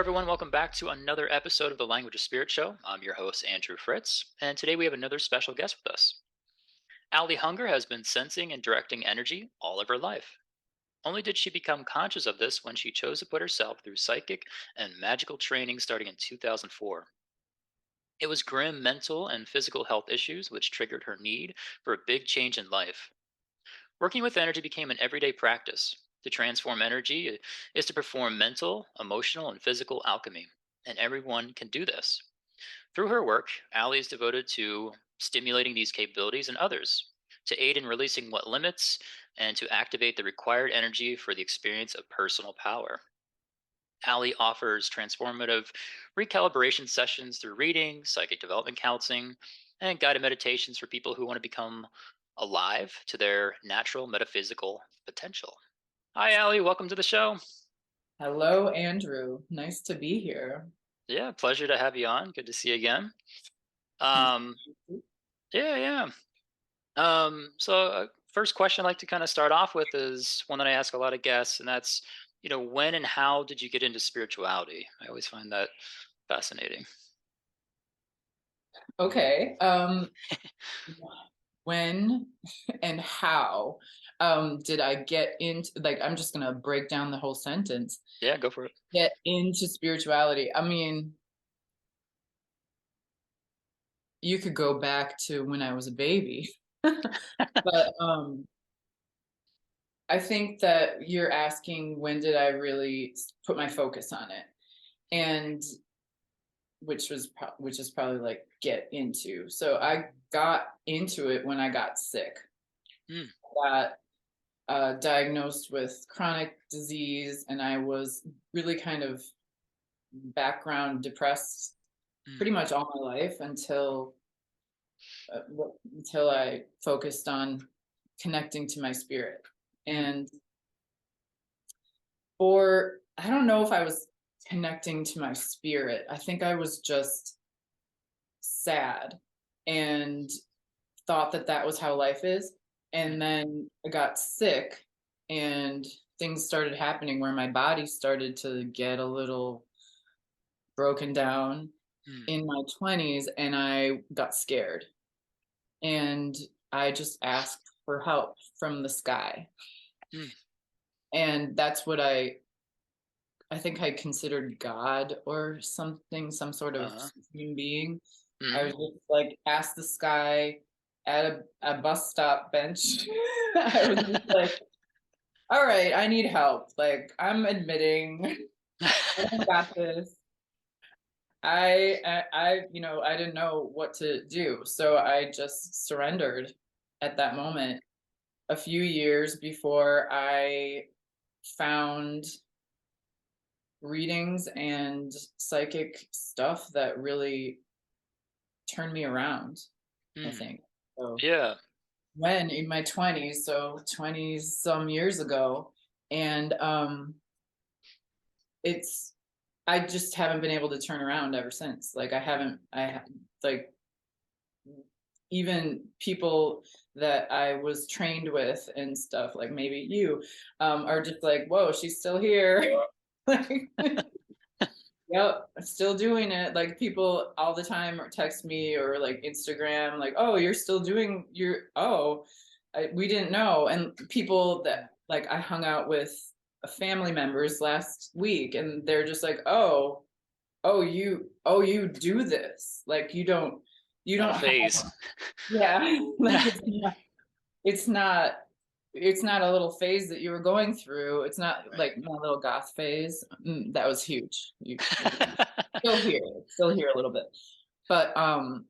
everyone. Welcome back to another episode of the Language of Spirit Show. I'm your host, Andrew Fritz, and today we have another special guest with us. Ali Hunger has been sensing and directing energy all of her life. Only did she become conscious of this when she chose to put herself through psychic and magical training starting in 2004. It was grim mental and physical health issues which triggered her need for a big change in life. Working with energy became an everyday practice. To transform energy is to perform mental, emotional, and physical alchemy, and everyone can do this. Through her work, Ali is devoted to stimulating these capabilities in others, to aid in releasing what limits, and to activate the required energy for the experience of personal power. Ali offers transformative recalibration sessions through reading, psychic development counseling, and guided meditations for people who want to become alive to their natural metaphysical potential. Hi, Ali. Welcome to the show. Hello, Andrew. Nice to be here. Yeah, pleasure to have you on. Good to see you again. Nice Um, to meet yeah, yeah. First question I'd like to kind of start off with is one that I ask a lot of guests, and that's, when and how did you get into spirituality? I always find that fascinating. you. Okay. When and how did I get into, like, I'm just gonna break down the whole sentence. Yeah, go for it. Get into spirituality. I mean, you could go back to when I was a baby, but I think that you're asking when did I really put my focus on it, and which is probably like get into. So I got into it when I got sick. Mm, Got diagnosed with chronic disease, and I was really kind of background depressed mm, pretty much all my life uh, until I focused on connecting to my spirit. mm, And or I don't know if I was connecting to my spirit. I think I was just sad and thought that that was how life is. mm, And then I got sick and things started happening where my body started to get a little broken down mm, in my 20s, and I got scared and I just asked for help from the sky. mm. And that's what I think I considered God or something, some sort of Uh-huh. human being. I Mm. was just like, ask the sky at a bus stop bench. I was just like, all right, I need help. Like, I'm admitting I don't got this. I didn't know what to do. So I just surrendered at that moment. A few years before I found readings and psychic stuff that really turned me around, I Mm. think. So Yeah. when in my 20s, so 20 some years ago, and it's I just haven't been able to turn around ever since. Like like even people that I was trained with and stuff, like maybe you, are just like, whoa, she's still here. Like, yep, still doing it. Like people all the time or text me or like Instagram, like, oh, you're still doing your, oh, we didn't know. And people that like I hung out with family members last week, and they're just like, oh, you do this. Like you Not a don't have, phase. yeah, like it's not it's not a little phase that you were going through. It's not Right. like my little goth phase. That was huge. You still here a little bit. But I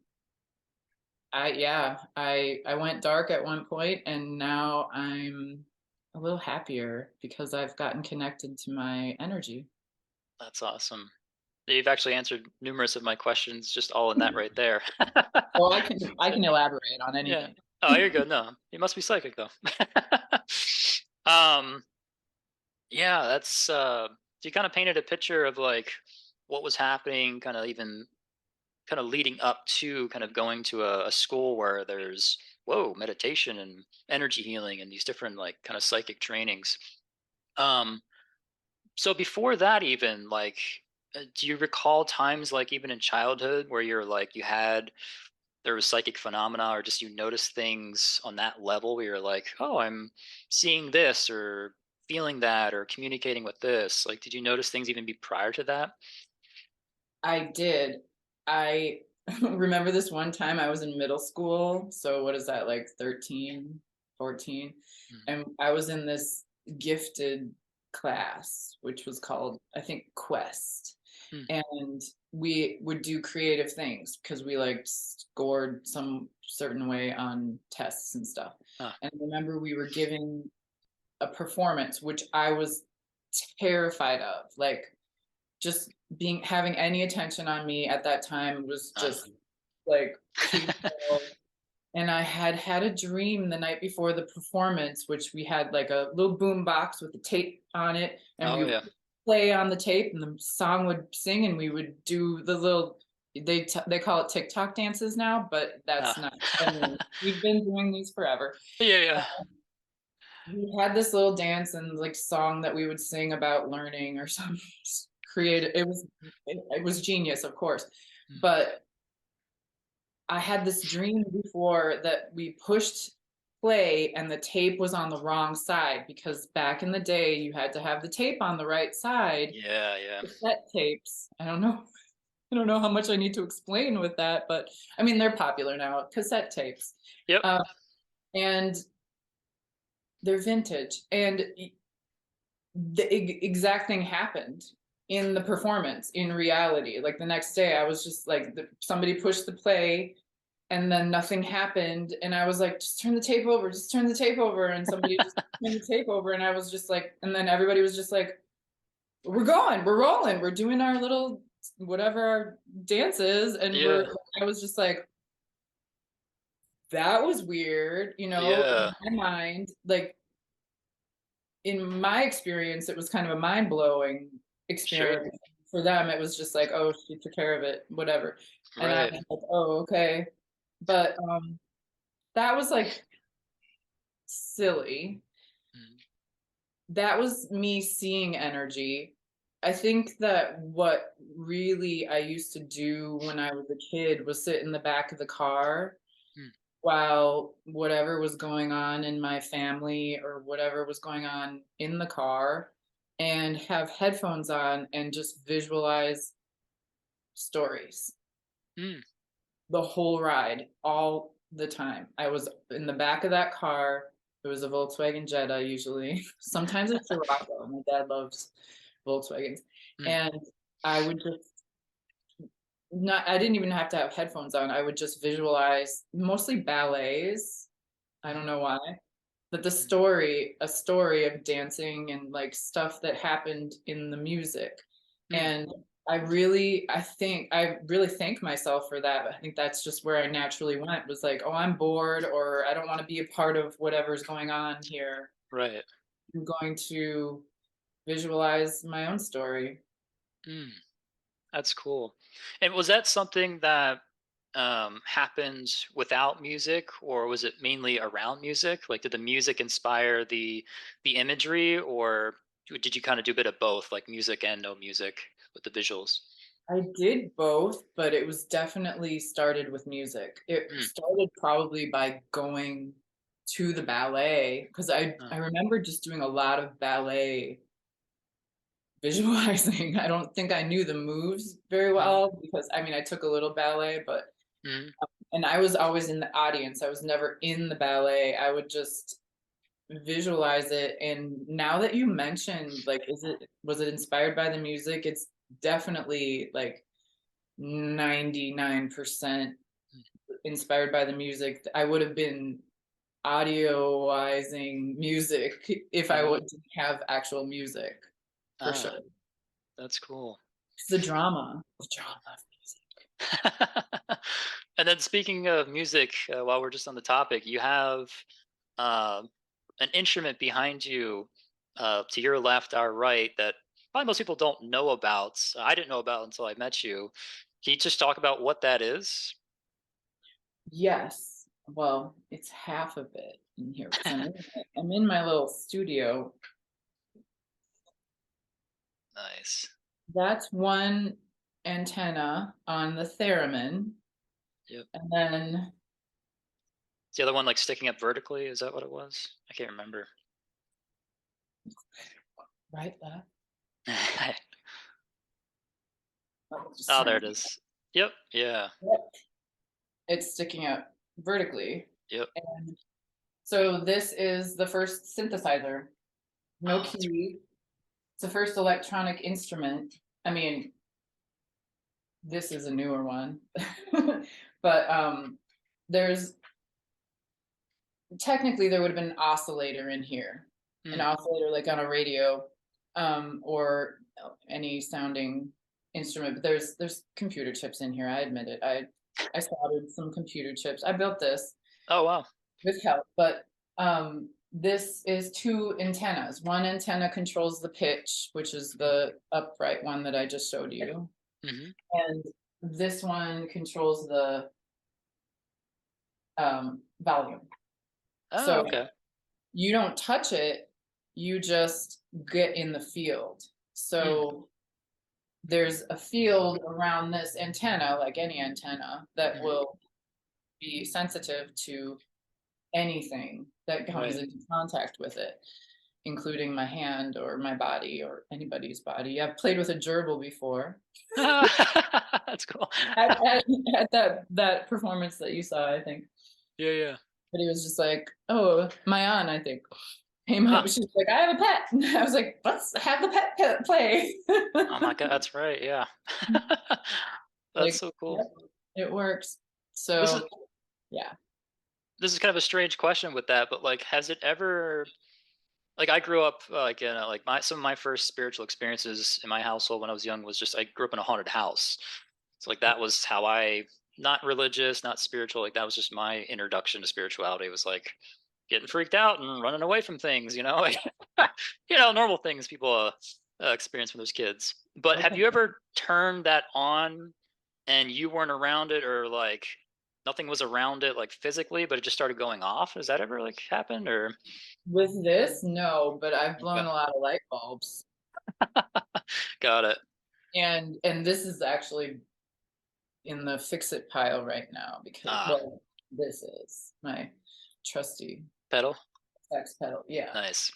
went dark at one point, and now I'm a little happier because I've gotten connected to my energy. That's awesome. You've actually answered numerous of my questions just all in that right there. Well, I can elaborate on Yeah. anything. Oh, you're good. No, you must be psychic though. um, yeah, so you kind of painted a picture of like what was happening, kind of even kind of leading up to kind of going to a school where there's meditation and energy healing and these different like kind of psychic trainings. Um, so before that, even like, Do you recall times, like, even in childhood where you're like, there was psychic phenomena, or just you noticed things on that level where you're like, "Oh, I'm seeing this or feeling that or communicating with this." Like, did you notice things even be prior to that? I did. I remember this one time I was in middle school. So what is that, like 13, 14? Mm, And I was in this gifted class, which was called, I think, Quest. mm, And we would do creative things because we like scored some certain way on tests and stuff. ah, And I remember we were giving a performance, which I was terrified of. Like, just being having any attention on me at that time was ah. just like painful. And I had had a dream the night before the performance, which we had like a little boom box with the tape on it, and Oh, we would yeah. play on the tape, and the song would sing, and we would do the little. They call it TikTok dances now, but that's Ah. not. I mean, we've been doing these forever. Yeah, yeah. We had this little dance and like song that we would sing about learning or some creative. It was genius, of course, Mm. but I had this dream before that we pushed play and the tape was on the wrong side, because back in the day you had to have the tape on the right side. Yeah, yeah. Cassette tapes. I don't know. I don't know how much I need to explain with that, but I mean they're popular now. Cassette tapes, Yep. uh, and they're vintage. And the exact thing happened in the performance in reality. Like the next day I was just like, somebody pushed the play and then nothing happened, and I was like, just turn the tape over, just turn the tape over, and somebody just turned the tape over, and I was just like, and then everybody was just like, we're going, we're rolling, we're doing our little whatever our dance is, and Yeah. I was just like, that was weird, in Yeah. my mind. Like, in my experience, it was kind of a mind blowing Sure. experience. For them, it was just like, oh, she took care of it, whatever. And I Right. was like, oh, okay. But that was like silly. Mm, That was me seeing energy. I think that what really I used to do when I was a kid was sit in the back of the car mm, while whatever was going on in my family or whatever was going on in the car, and have headphones on and just visualize stories mm. the whole ride, all the time. I was in the back of that car. It was a Volkswagen Jetta usually. Sometimes it's a Scirocco. My dad loves Volkswagens. Mm. And I would just not I didn't even have to have headphones on. I would just visualize mostly ballets. I Mm, don't know why. But mm, a story of dancing and like stuff that happened in the music. mm. And I really thank myself for that. I think that's just where I naturally went, was like, oh, I'm bored, or I don't want to be a part of whatever's going on here. Right. I'm going to visualize my own story. Mm. That's cool. And was that something that happened without music, or was it mainly around music? Like, did the music inspire the imagery, or did you kind of do a bit of both, like music and no music with the visuals? I did both, but it was definitely started with music. It Mm. started probably by going to the ballet, because I Uh, remember just doing a lot of ballet visualizing. I don't think I knew the moves very mm, well, because I mean I took a little ballet, but mm, and I was always in the audience. I was never in the ballet. I would just visualize it. And now that you mentioned, like, was it inspired by the music? It's definitely like 99% mm. inspired by the music. I would have been audioizing music if didn't have actual music, for sure. Ah, that's cool. It's the drama of music. And then, speaking of music, while we're just on the topic, you have um, an instrument behind you, to your left, our right, that probably most people don't know about. I didn't know about until I met you. Can you just talk about what that is? Yes. Well, it's half of it in here because I'm in my little studio. Nice. that's one antenna on the theremin. Yep. And then Is the other one like sticking up vertically? Is that what it was? I can't remember. right left. Oh, just Oh, turn there it. it is. Yep. Yeah. Yep. It's sticking up vertically. Yep. And so this is the first synthesizer. No Oh, that's key. It's the first electronic instrument. I mean, this is a newer one. But there's technically there would have been an oscillator in here. An mm, oscillator like on a radio, or any sounding instrument. But there's computer chips in here. I admit it. I soldered some computer chips. I built this oh wow. with help, but this is two antennas. One antenna controls the pitch, which is the upright one that I just showed you, Hmm. and this one controls the volume. Oh, So okay. you don't touch it, you just get in the field. Mm, So there's a field around this antenna, like any antenna, that hmm. will be sensitive to anything that comes Right. into contact with it, including my hand or my body or anybody's body. I've played with a gerbil before That's cool. at, at that performance that you saw, I think. Yeah, yeah. But he was just like, "Oh, my aunt, I think, came Huh. up. She's like, I have a pet." And I was like, "Let's have the pet play." Oh my god, that's right. Yeah. That's Like, so cool. yep, it works. This is So yeah. this is kind of a strange question with that, but like, has it ever like I grew up like in like my some of my first spiritual experiences in my household when I was young was just I grew up in a haunted house. So like that was how I not religious, not spiritual, like that was just my introduction to spirituality was like getting freaked out and running away from things, like, normal things people experience when there's kids. But have Okay. you ever turned that on and you weren't around it or like nothing was around it like physically, but it just started going off? Has that ever like happened or With this, no, but I've blown okay. a lot of light bulbs. Got it. And this is actually in the fix it pile right now because, Ah, well, this is my trusty pedal. sex pedal. Yeah. Nice.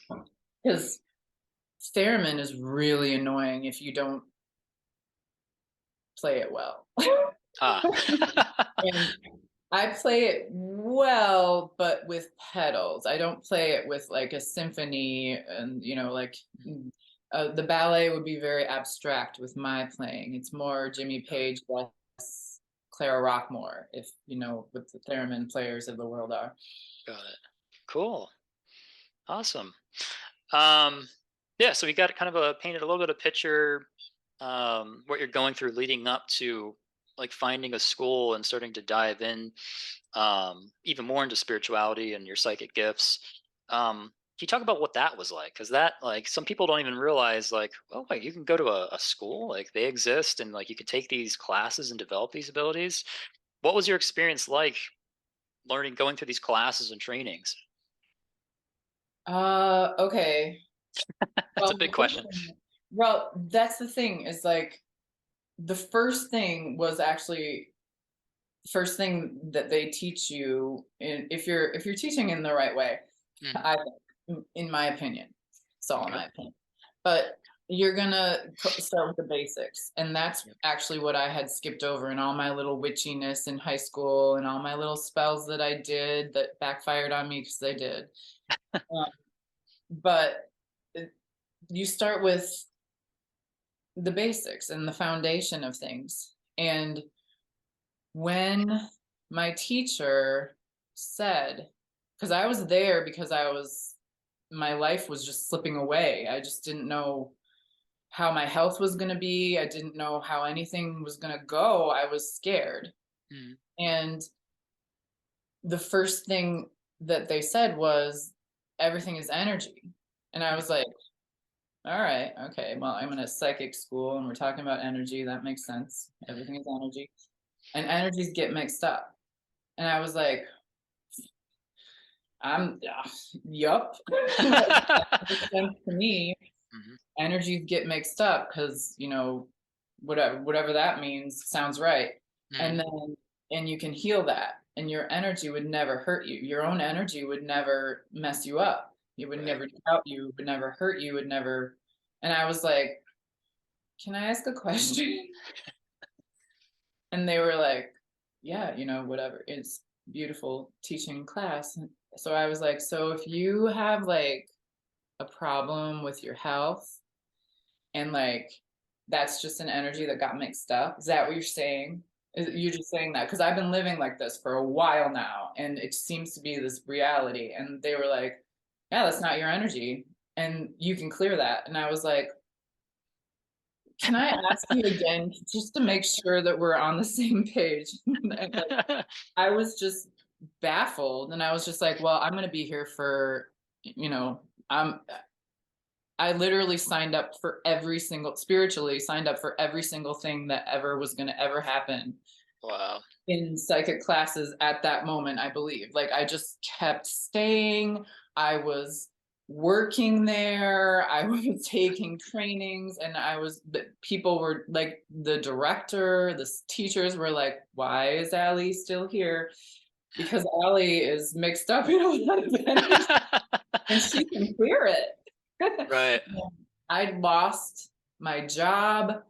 Because theremin is really annoying if you don't play it well. Ah. And I play it well, but with pedals. I don't play it with like a symphony and, like the ballet would be very abstract with my playing. It's more Jimmy Page, less Clara Rockmore, if you know what the theremin players of the world are. Got it. Cool. Awesome. Um, yeah, so we got kind of painted a little bit of picture, what you're going through leading up to like finding a school and starting to dive in even more into spirituality and your psychic gifts. Can you talk about what that was like? Because that like some people don't even realize like, oh, like you can go to a school, like they exist, and like you can take these classes and develop these abilities. What was your experience like learning, going through these classes and trainings? Okay. That's a big question. Well, that's the thing is like the first thing was actually first thing that they teach you if you're teaching in the right way, Mhm. I think, in my opinion. It's all in Okay. my opinion. But you're gonna start with the basics, and that's Yep. actually what I had skipped over in all my little witchiness in high school and all my little spells that I did that backfired on me because they did. Um, but you start with the basics and the foundation of things. And when my teacher said, because I was there because my life was just slipping away. I just didn't know how my health was going to be. I didn't know how anything was going to go. I was scared. Mhm. And the first thing that they said was, everything is energy. And I was like, all right, okay, well, I'm in a psychic school and we're talking about energy. That makes sense. Mhm. Everything is energy. And energies get mixed up. And I was like, I'm, yup. That makes sense to me. Mhm. energies get mixed up because, whatever that means sounds right. And Mhm. then, and you can heal that, and your energy would never hurt you. Your own energy would never mess you up. It would Right. never doubt you, would never hurt you, would never. And I was like, can I ask a question? And they were like, yeah, whatever. It's beautiful teaching class. And so I was like, so if you have like a problem with your health, and like that's just an energy that got mixed up, is that what you're saying? Is you just saying that? Because I've been living like this for a while now, and it seems to be this reality. And they were like, yeah, that's not your energy, and you can clear that. And I was like, can I ask you again just to make sure that we're on the same page? And like, I was just baffled, and I was just like, well, I'm going to be here for, you know, I'm I literally signed up for every single, spiritually signed up for every single thing that ever was going to ever happen Wow. in psychic classes at that moment, I believe. Like I just kept staying. I was working there. I was taking trainings, and the people were like, the director, the teachers were like, why is Allie still here? Because Allie is mixed up in a lot of energy and she can clear it. Right. I lost my job.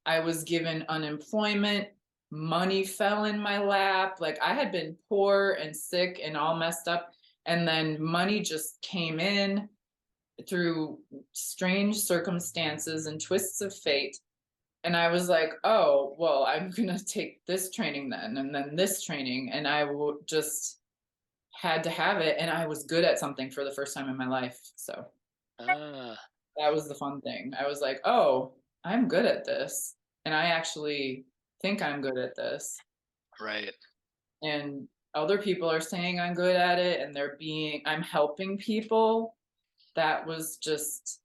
I was given unemployment. Money fell in my lap. Like I had been poor and sick and all messed up. And then money just came in through strange circumstances and twists of fate. And I was like, oh, well, I'm going to take this training then, and then this training. And just had to have it. And I was good at something for the first time in my life. So Ah, that was the fun thing. I was like, oh, I'm good at this. And I actually think I'm good at this. right. And other people are saying I'm good at it, and I'm helping people. That was just,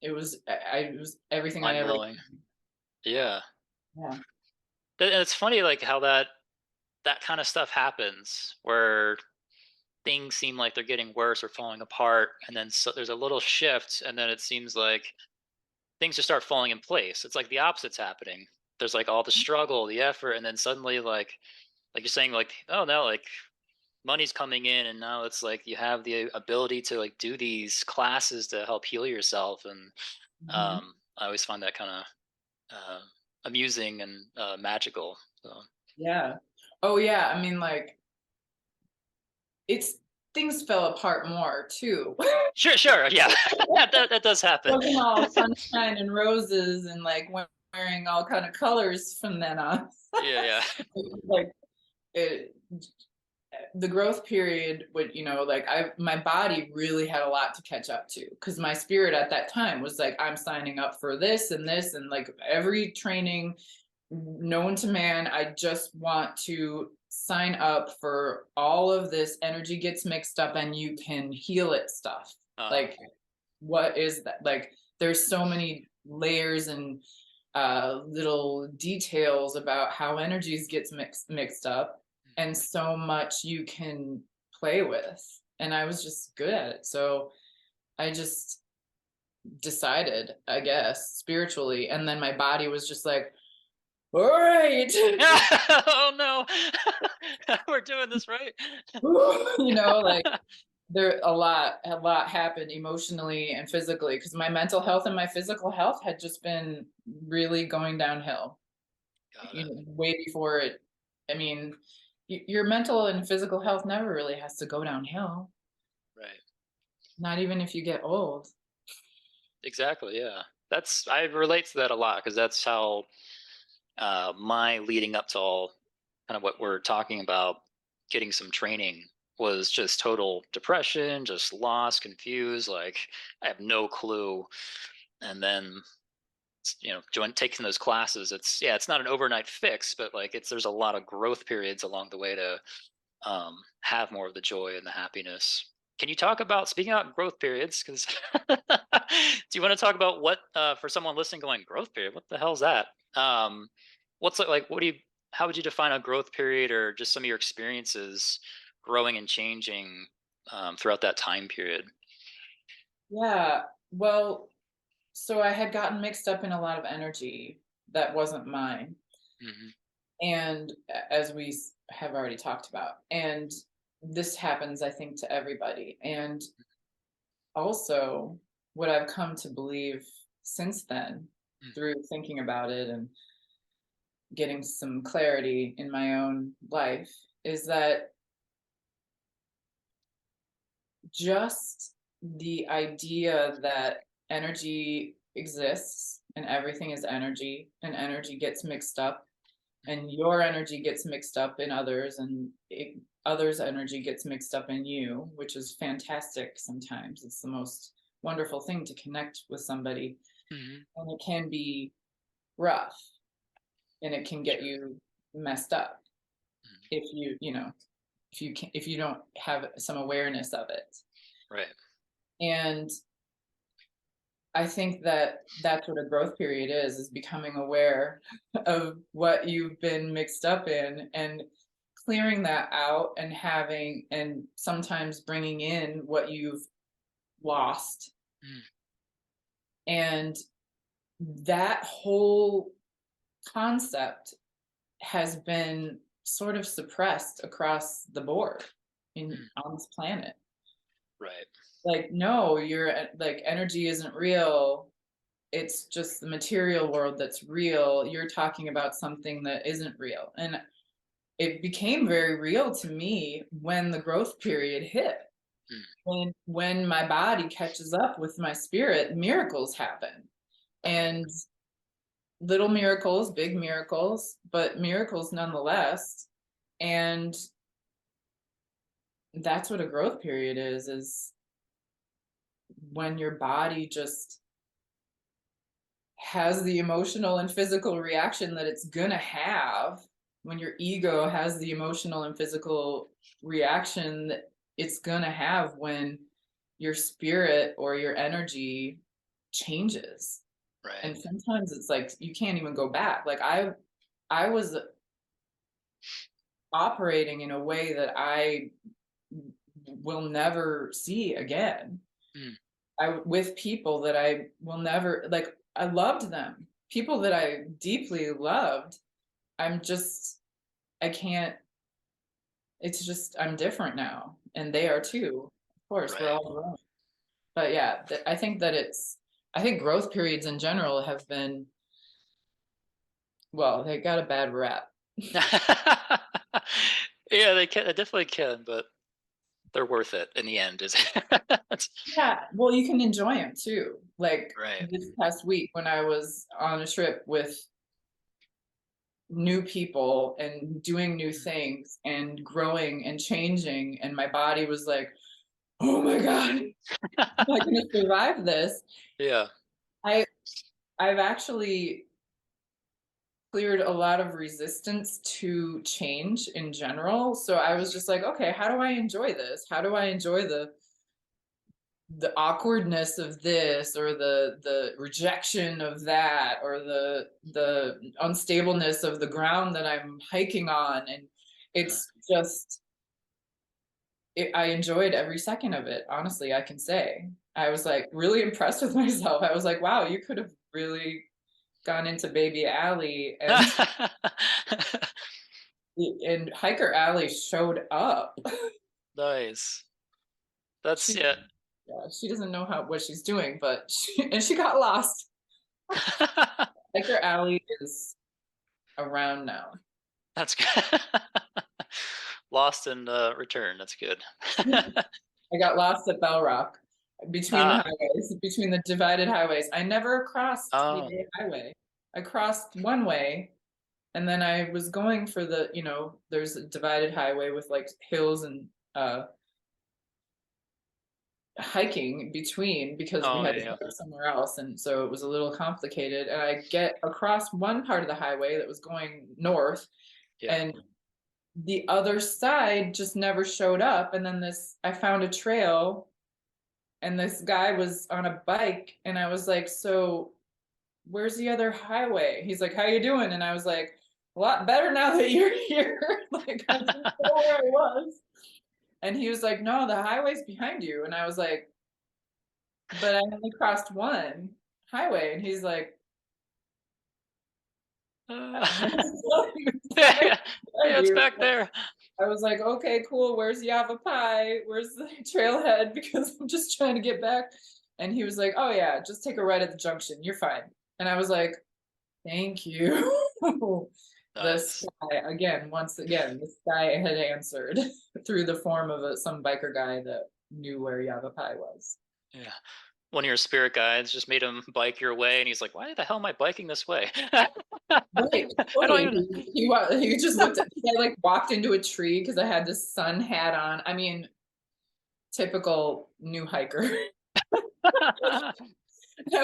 it was everything I Mind ever, blowing. Yeah. yeah. And it's funny, like how that kind of stuff happens, where things seem like they're getting worse or falling apart, and then there's a little shift, and then it seems like things just start falling in place. It's like the opposite's happening. There's like all the struggle, the effort, and then suddenly, like you're saying, like, oh no, like money's coming in, and now it's like you have the ability to like do these classes to help heal yourself. And Mhm. I always find that kind of amusing and magical. So Yeah. Oh, yeah. I mean, like, it's things fell apart more too. sure, sure, yeah, that does happen. Wasn't all sunshine and roses and like wearing all kind of colors from then on. Yeah, yeah. Like it, the growth period would, like my body really had a lot to catch up to, because my spirit at that time was like, I'm signing up for this and like every training known to man. I just want to sign up for all of this. Energy gets mixed up and you can heal it stuff. Uh, Like, what is that? Like, there's so many layers and little details about how energies gets mixed up, and so much you can play with. And I was just good at it, so I just decided, I guess, spiritually, and then my body was just like, all right. oh no, we're doing this right. Like there a lot happened emotionally and physically, because my mental health and my physical health had just been really going downhill, Got it. way before it. I mean, your mental and physical health never really has to go downhill, Right. not even if you get old. Exactly. Yeah. That's I relate to that a lot because that's how my leading up to all kind of what we're talking about, getting some training, was just total depression, just lost, confused, like I have no clue. And then taking those classes, it's yeah, it's not an overnight fix, but like there's a lot of growth periods along the way to have more of the joy and the happiness. Can you talk about, speaking about growth periods? Because do you want to talk about what, for someone listening, going growth period? What the hell is that? What's it like? What do you? How would you define a growth period, or just some of your experiences growing and changing throughout that time period? Yeah. Well, so I had gotten mixed up in a lot of energy that wasn't mine. Hmm. And as we have already talked about, and this happens, I think, to everybody. And also, what I've come to believe since then, through thinking about it and getting some clarity in my own life, is that just the idea that energy exists and everything is energy, and energy gets mixed up, and your energy gets mixed up in others, and others' energy gets mixed up in you, which is fantastic sometimes. It's the most wonderful thing to connect with somebody, Hmm. and it can be rough, and it can get Sure. you messed up Mhm. if if you don't have some awareness of it. Right. And I think that that's what a growth period is becoming aware of what you've been mixed up in, and clearing that out, and having, and sometimes bringing in what you've lost. Mm. And that whole concept has been sort of suppressed across the board in Mm. on this planet. Right. Like, no, your like energy isn't real. It's just the material world that's real. You're talking about something that isn't real. And it became very real to me when the growth period hit. Mm. When my body catches up with my spirit, miracles happen. And little miracles, big miracles, but miracles nonetheless. And that's what a growth period is when your body just has the emotional and physical reaction that it's gonna have, when your ego has the emotional and physical reaction that it's gonna have when your spirit or your energy changes. Right. And sometimes it's like you can't even go back. Like I was operating in a way that I will never see again. Mm. I with people that I will never, like, I loved them. People that I deeply loved. I'm just I can't, it's just I'm different now, and they are too. Of course, we're Right. all grown. But yeah, I think that I think growth periods in general have been, well, they got a bad rap. Yeah, they definitely can, but they're worth it in the end, is it? Yeah, well, you can enjoy them too. Like Right. this past week when I was on a trip with new people and doing new Mm. things and growing and changing, and my body was like, oh my god, am I going to survive this? Yeah. I I've actually cleared a lot of resistance to change in general. So I was just like, okay, how do I enjoy this? How do I enjoy the awkwardness of this, or the rejection of that, or the unstableness of the ground that I'm hiking on? And Uh, it's just I enjoyed every second of it. Honestly, I can say I was like really impressed with myself. I was like, wow, you could have really gone into Baby Alley, and Hiker Alley showed up. Nice. That's she yeah. Yeah, she doesn't know what she's doing, but she got lost. Hiker Alley is around now. That's good. Lost and, returned, that's good. I got lost at Bell Rock, between the Ah. highways, between the divided highways. I never crossed the Oh, A highway. I crossed one way, and then I was going for there's a divided highway with like hills and hiking between, because we oh, had yeah, to yeah. park somewhere else, and so it was a little complicated. And I get across one part of the highway that was going north, Yeah. and the other side just never showed up. And then this I found a trail, and this guy was on a bike, and I was like, so where's the other highway? He's like, how you doing? And I was like, a lot better now that you're here. Like, I didn't know where I was. And he was like, no, the highway's behind you. And I was like, but I only crossed one highway. And he's like, Uh, "Tell yeah, me yeah, what I yeah, it's do." back there. I was like, okay, cool. Where's Yava Pie? Where's the trailhead? Because I'm just trying to get back. And he was like, oh, yeah, just take a right at the junction. You're fine. And I was like, thank you. The Nice. sky, again, once again, the sky had answered through the form of some biker guy that knew where Yava Pie was. Yeah. One of your spirit guides just made him bike your way, and he's like, "Why the hell am I biking this way? Right, I don't totally. even." He just looked at me. I like walked into a tree because I had this sun hat on. I mean, typical new hiker. I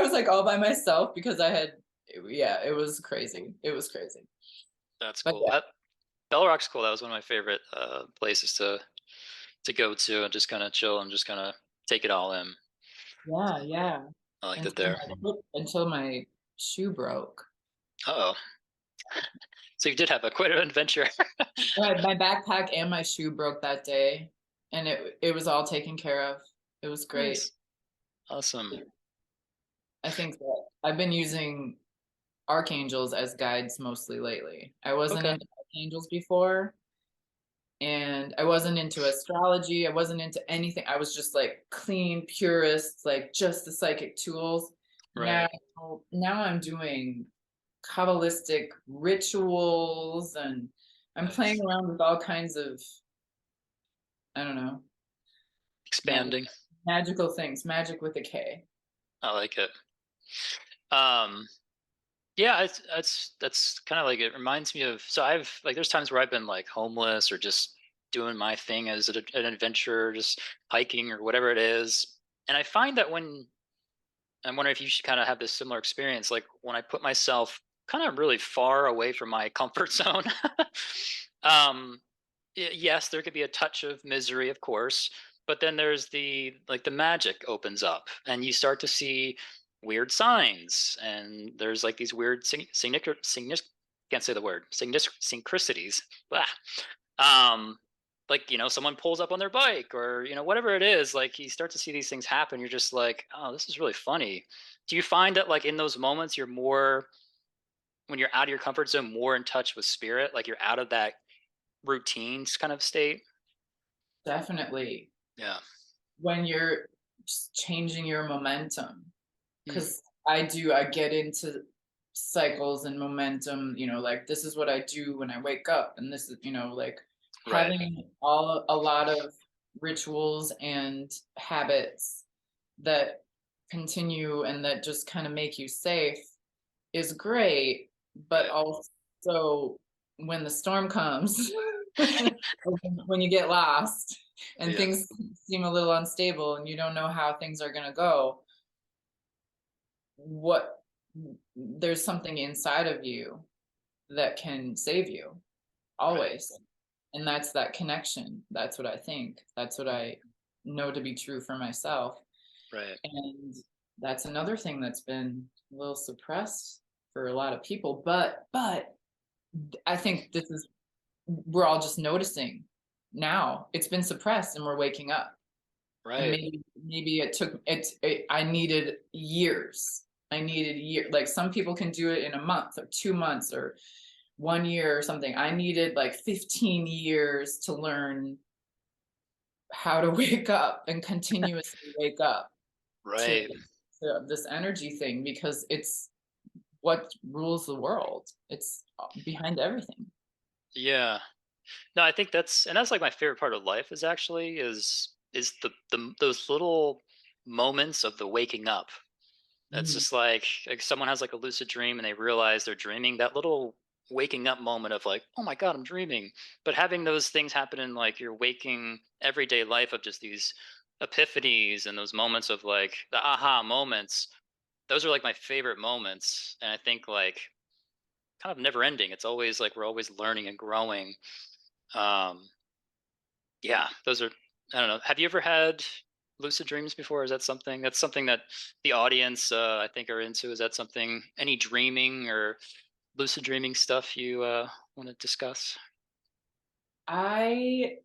was like all by myself because yeah, it was crazy. It was crazy. That's But cool. Bell Rock's cool. That was one of my favorite places to go to and just kind of chill and just kind of take it all in. yeah, yeah. I liked it Until there. my shoe broke. Oh, so you did have a quite an adventure. My backpack and my shoe broke that day, and it was all taken care of. It was great. Nice, awesome. I think that I've been using archangels as guides mostly lately. I wasn't Okay, into archangels before, and I wasn't into astrology. I wasn't into anything. I was just like clean purist, like just the psychic tools. Now, right. now I'm doing Kabbalistic rituals, and I'm playing Nice. around with all kinds of, I don't know, magic, Expanding. magical things, magic with a K. I like it. Um, yeah, that's kind of like it reminds me of. So I've like there's times where I've been like homeless or just doing my thing as an adventure, just hiking or whatever it is. And I find that when I'm wondering if you should kind of have this similar experience, like when I put myself kind of really far away from my comfort zone. um, yes, there could be a touch of misery, of course, but then there's the like the magic opens up, and you start to see weird signs, and there's like these weird can't say the word synchronicities. Blah. Um, like someone pulls up on their bike, or whatever it is. Like you start to see these things happen. You're just like, oh, this is really funny. Do you find that like in those moments you're more when you're out of your comfort zone, more in touch with spirit, like you're out of that routines kind of state? Definitely. Yeah. When you're just changing your momentum, Mm, because I get into cycles and momentum, like this is what I do when I wake up, and this is, like right. having a lot of rituals and habits that continue and that just kind of make you safe is great, but Right. also when the storm comes, when you get lost and Yeah. things seem a little unstable and you don't know how things are going to go, what there's something inside of you that can save you Right. always. And that's that connection. That's what I think. That's what I know to be true for myself. Right. And that's another thing that's been a little suppressed for a lot of people. But I think this is we're all just noticing now. It's been suppressed and we're waking up. And Right. maybe I needed years. I needed year like some people can do it in a month or 2 months or 1 year or something. I needed like 15 years to learn how to wake up and continuously wake up to, Right. to this energy thing because it's what rules the world. It's behind everything. Yeah. No, I think that's like my favorite part of life is the those little moments of the waking up. That's Mhm. just like someone has like a lucid dream and they realize they're dreaming. That little waking up moment of like, oh my god, I'm dreaming. But having those things happen in like your waking everyday life of just these epiphanies and those moments of like the aha moments, those are like my favorite moments. And I think like kind of never ending. It's always like we're always learning and growing. Um, yeah, those are. I don't know. Have you ever had lucid dreams before? Is that something that the audience I think are into? Is that something any dreaming or lucid dreaming stuff you want to discuss? I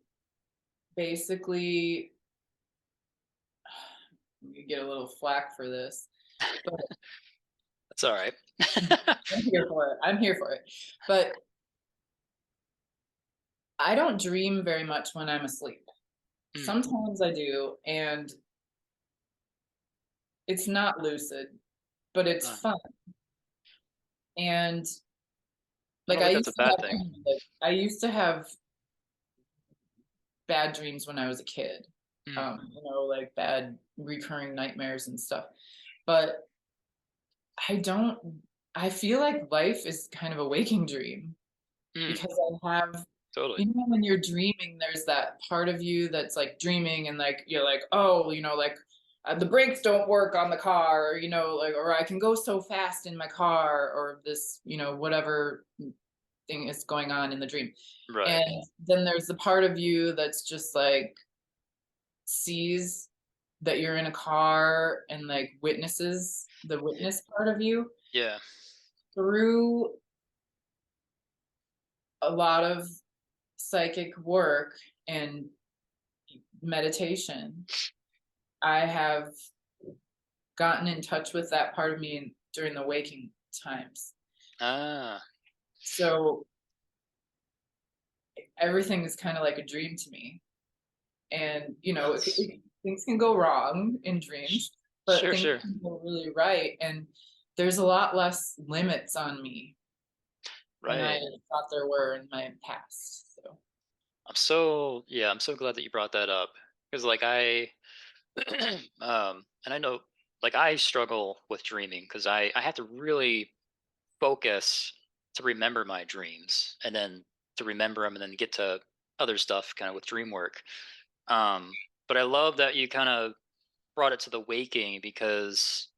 basically You get a little flack for this, but That's all right. I'm here for it. I'm here for it. But I don't dream very much when I'm asleep. Mm, Sometimes I do, and it's not lucid, but it's uh, fun. And I like don't think that's a bad thing. I used to have bad dreams when I was a kid. Mm, Like bad recurring nightmares and stuff. But I don't I feel like life is kind of a waking dream mm, because I have, totally. when you're dreaming, there's that part of you that's like dreaming and like you're like, oh, like the brakes don't work on the car, or, like, or I can go so fast in my car, or this, whatever thing is going on in the dream. Right. And then there's the part of you that's just like sees that you're in a car and like witnesses the witness part of you Yeah. through a lot of psychic work and meditation. I have gotten in touch with that part of me during the waking times. Ah, So everything is kind of like a dream to me. And, that's things can go wrong in dreams, but sure, things sure. can go really right. And there's a lot less limits on me than I Right. thought there were in my past. So, I'm so glad that you brought that up because like and I know like I struggle with dreaming because I have to really focus to remember my dreams and then to remember them and then get to other stuff kind of with dream work. But I love that you kind of brought it to the waking because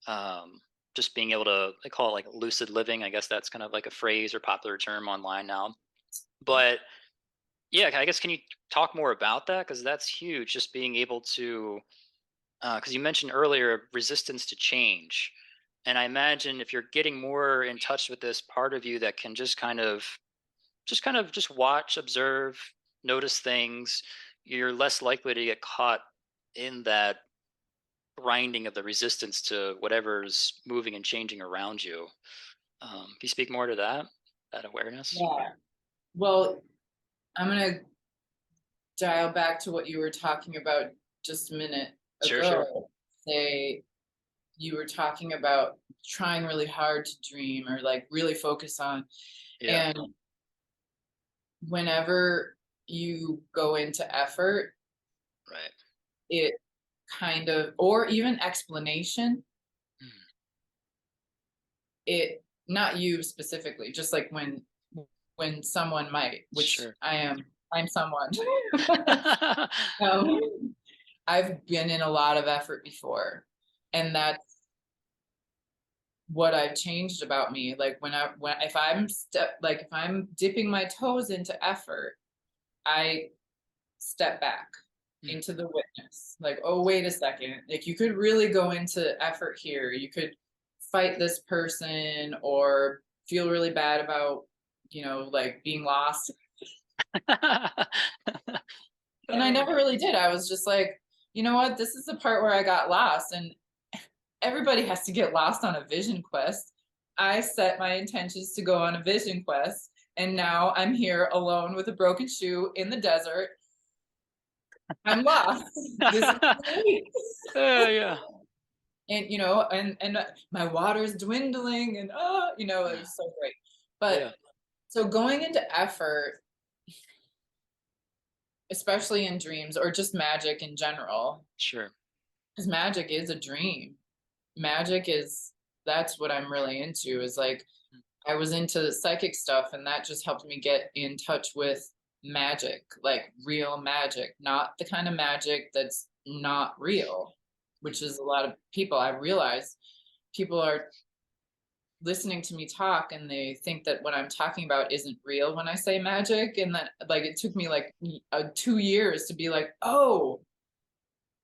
um, just being able to, they call it like lucid living. I guess that's kind of like a phrase or popular term online now. But yeah, I guess can you talk more about that? Because that's huge. Just being able to, because you mentioned earlier resistance to change. And I imagine if you're getting more in touch with this part of you that can just watch, observe, notice things, you're less likely to get caught in that grinding of the resistance to whatever's moving and changing around you. Can you speak more to that awareness? yeah. Well, I'm going to dial back to what you were talking about just a minute Sure, sure. ago. Say you were talking about trying really hard to dream or like really focus on. Yeah. And whenever you go into effort, Right. it kind of, or even explanation, Mm, it, not you specifically, just like when someone might, which sure. I'm someone. um, I've been in a lot of effort before, and that's what I've changed about me. Like when if I'm dipping my toes into effort, I step back Mm, into the witness. Like, oh, wait a second. Like you could really go into effort here. You could fight this person or feel really bad about, like being lost. And I oh, never really did. I was just like, you know what? This is the part where I got lost. And everybody has to get lost on a vision quest. I set my intentions to go on a vision quest. And now I'm here alone with a broken shoe in the desert. I'm lost. This is great. yeah. And and my water's dwindling, and it was so great. But Yeah. so going into effort, especially in dreams or just magic in general, Sure. because magic is a dream. Magic is That's what I'm really into, is like Mm, I was into psychic stuff, and that just helped me get in touch with magic, like real magic, not the kind of magic that's not real, which is a lot of people. I realize people are listening to me talk and they think that what I'm talking about isn't real when I say magic. And that, like, it took me like 2 years to be like, oh,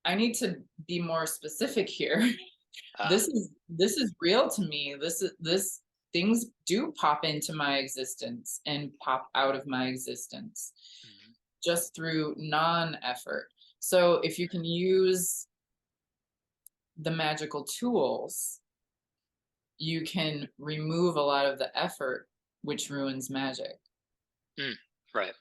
I need to be more specific here. ah, This is real to me. This things do pop into my existence and pop out of my existence mhm, just through non-effort. So if you can use the magical tools, you can remove a lot of the effort, which ruins magic. Mm, right.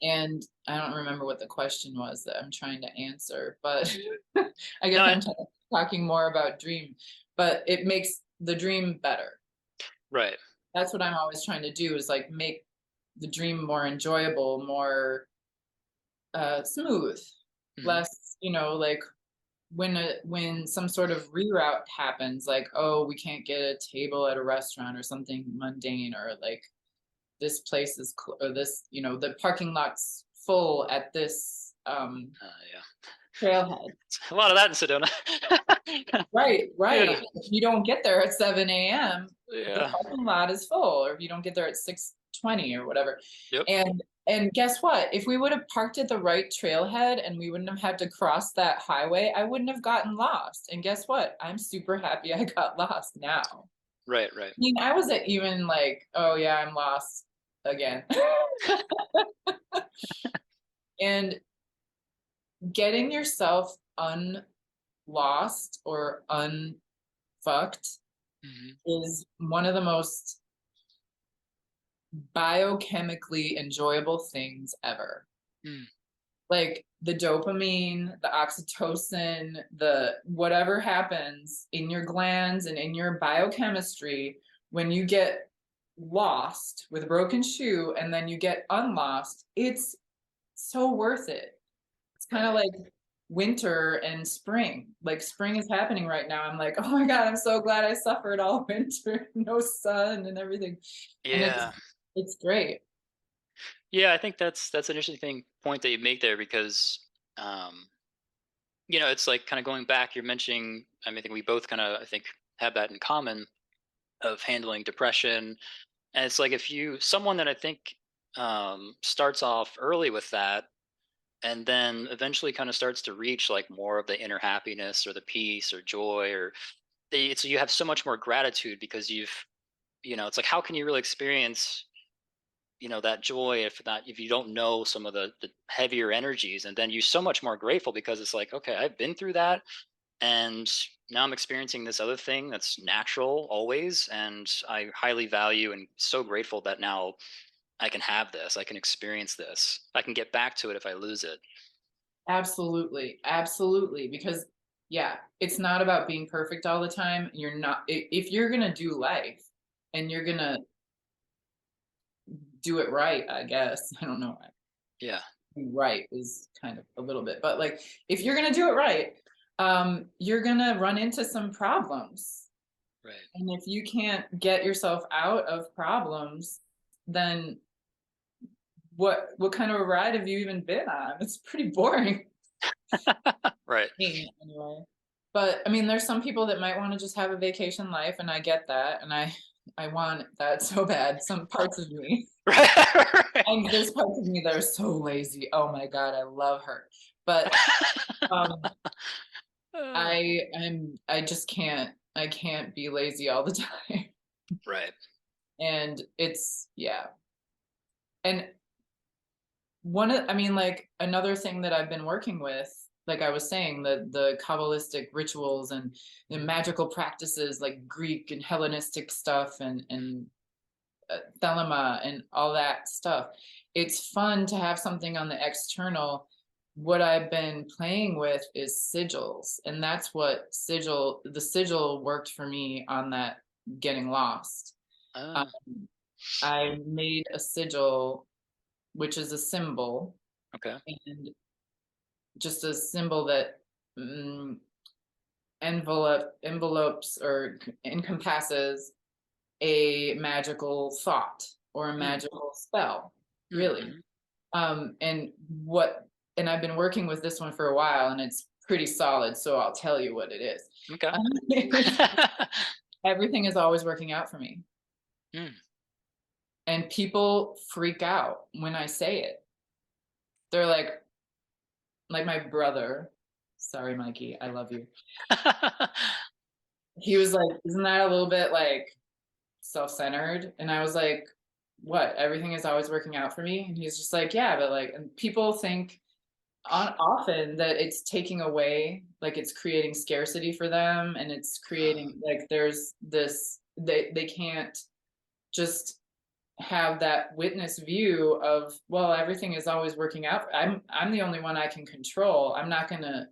And I don't remember what the question was that I'm trying to answer, but I No, guess I'm talking more about dream, but it makes the dream better. right. That's what I'm always trying to do, is like make the dream more enjoyable, more smooth, Hmm. less, like when some sort of reroute happens, like, oh, we can't get a table at a restaurant or something mundane, or like this place is or this, the parking lot's full at this Yeah. trailhead. It's a lot of that in Sedona. Right, Yeah. right. If you don't get there at 7 a.m., the Yeah. parking lot is full, or if you don't get there at 6:20 or whatever. Yep. And guess what? If we would have parked at the right trailhead and we wouldn't have had to cross that highway, I wouldn't have gotten lost. And guess what? I'm super happy I got lost now. Right. Right. I mean, I wasn't even like, oh yeah, I'm lost again. And getting yourself unlost or unfucked Hmm. is one of the most biochemically enjoyable things ever. Mm. Like the dopamine, the oxytocin, the whatever happens in your glands and in your biochemistry when you get lost with a broken shoe and then you get unlost, it's so worth it. It's kind of Right. like winter and spring. Like spring is happening right now. I'm like, oh my God, I'm so glad I suffered all winter, no sun and everything. And Yeah. it's great. Yeah. I think that's an interesting point that you make there because, um, it's like kind of going back. You're mentioning. I mean, I think we both kind of, I think, have that in common of handling depression. And it's like if you someone that I think starts off early with that, and then eventually kind of starts to reach like more of the inner happiness or the peace or joy, or it's you have so much more gratitude because it's like how can you really experience that joy if you don't know some of the heavier energies, and then you're so much more grateful because it's like, okay, I've been through that, and now I'm experiencing this other thing that's natural always, and I highly value and so grateful that now I can have this, I can experience this, I can get back to it if I lose it. Absolutely. Absolutely. Because, yeah, it's not about being perfect all the time. You're not, if you're going to do life and you're going to do it right, I guess. I don't know. Yeah. Right is kind of a little bit, but like if you're going to do it right, you're going to run into some problems. Right. And if you can't get yourself out of problems, then what kind of a ride have you even been on? It's pretty boring. Right. Me, anyway. But I mean, there's some people that might want to just have a vacation life, and I get that, and I want that so bad. Some parts of me, Right. and there's parts of me that are so lazy. Oh my God, I love her, but um, Uh, I just can't. I can't be lazy all the time, right. and it's yeah. And I mean, like another thing that I've been working with, like I was saying, the Kabbalistic rituals and the magical practices, like Greek and Hellenistic stuff, and Thelema and all that stuff. It's fun to have something on the external. What I've been playing with is sigils, and that's what the sigil worked for me on that getting lost. Um, uh, I made a sigil, which is a symbol, okay. and just a symbol that mm, envelopes or encompasses a magical thought or a Mm, magical spell, really. mm-hmm. And what and I've been working with this one for a while, and it's pretty solid, so I'll tell you what it is. Okay. Everything is always working out for me, Mm. and people freak out when I say it. They're like my brother. Sorry, Mikey, I love you. He was like, "Isn't that a little bit like self-centered?" And I was like, "What? Everything is always working out for me?" And he's just like, "Yeah, but like," and people think often that it's taking away, like it's creating scarcity for them, and it's creating like there's this they can't just have that witness view of, well, everything is always working out. I'm the only one I can control. I'm not going to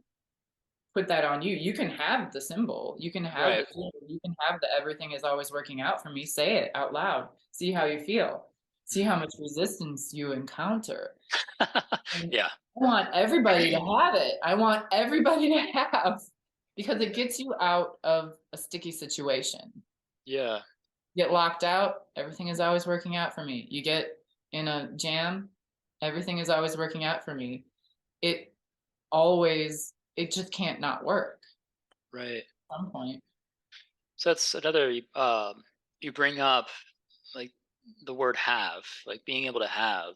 put that on you. You can have the symbol, you can have the Right. feeling, you can have the everything is always working out for me. Say it out loud, see how you feel, see how much resistance you encounter. And Yeah. I want everybody to have it. I want everybody to have, because it gets you out of a sticky situation. Yeah. Get locked out, everything is always working out for me. You get in a jam, everything is always working out for me. It it just can't not work Right. at some point. So that's another, you bring up like the word have, like being able to have.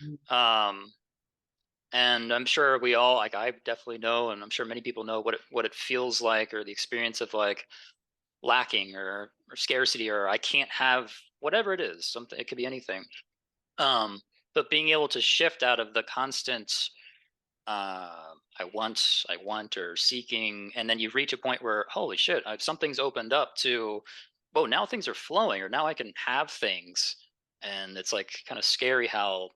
Mm. Um, and I'm sure we all, like, I definitely know, and I'm sure many people know what it feels like, or the experience of like lacking or scarcity, or I can't have whatever it is. Something, it could be anything. But being able to shift out of the constant I want, or seeking, and then you reach a point where, holy shit, something's opened up to, whoa, now things are flowing, or now I can have things, and it's like kind of scary how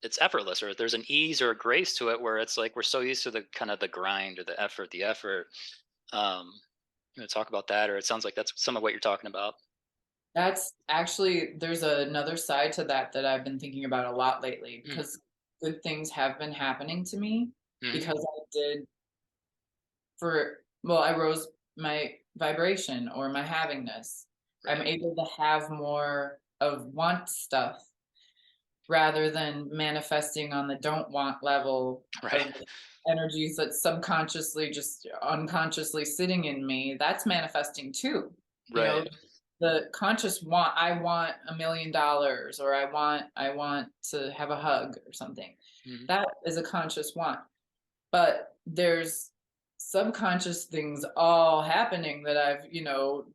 it's effortless, or there's an ease or a grace to it, where it's like we're so used to the kind of the grind or the effort. Um, talk about that, or it sounds like that's some of what you're talking about. That's actually, there's another side to that that I've been thinking about a lot lately, Mm, because good things have been happening to me hmm. because I did for well, I rose my vibration or my havingness. I'm Right. able to have more of want stuff rather than manifesting on the don't want level Right. of energies that's subconsciously just unconsciously sitting in me. That's manifesting too. You know, Right. the conscious want, I want $1 million, or I want to have a hug or something. Hmm. That is a conscious want. But there's subconscious things all happening that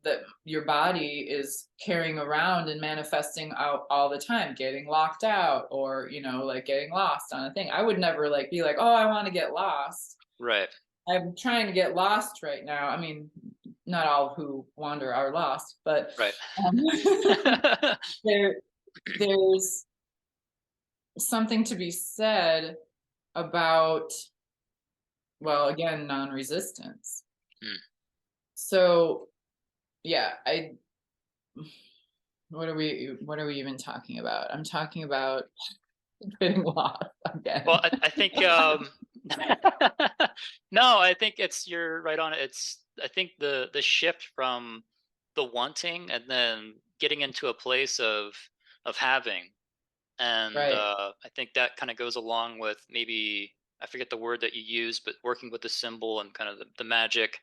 that your body is carrying around and manifesting out all the time, getting locked out, or like getting lost on a thing. I would never like be like, oh, I want to get lost. Right. I'm trying to get lost right now. I mean, not all who wander are lost, but Right. um, there there's something to be said about, well, again, non-resistance. Mm. So yeah, I what are we even talking about? I'm talking about getting lost Well, again. I think no, I think it's, you're right on it. It's, I think the shift from the wanting and then getting into a place of having, and Right. I think that kind of goes along with, maybe I forget the word that you use, but working with the symbol and kind of the magic,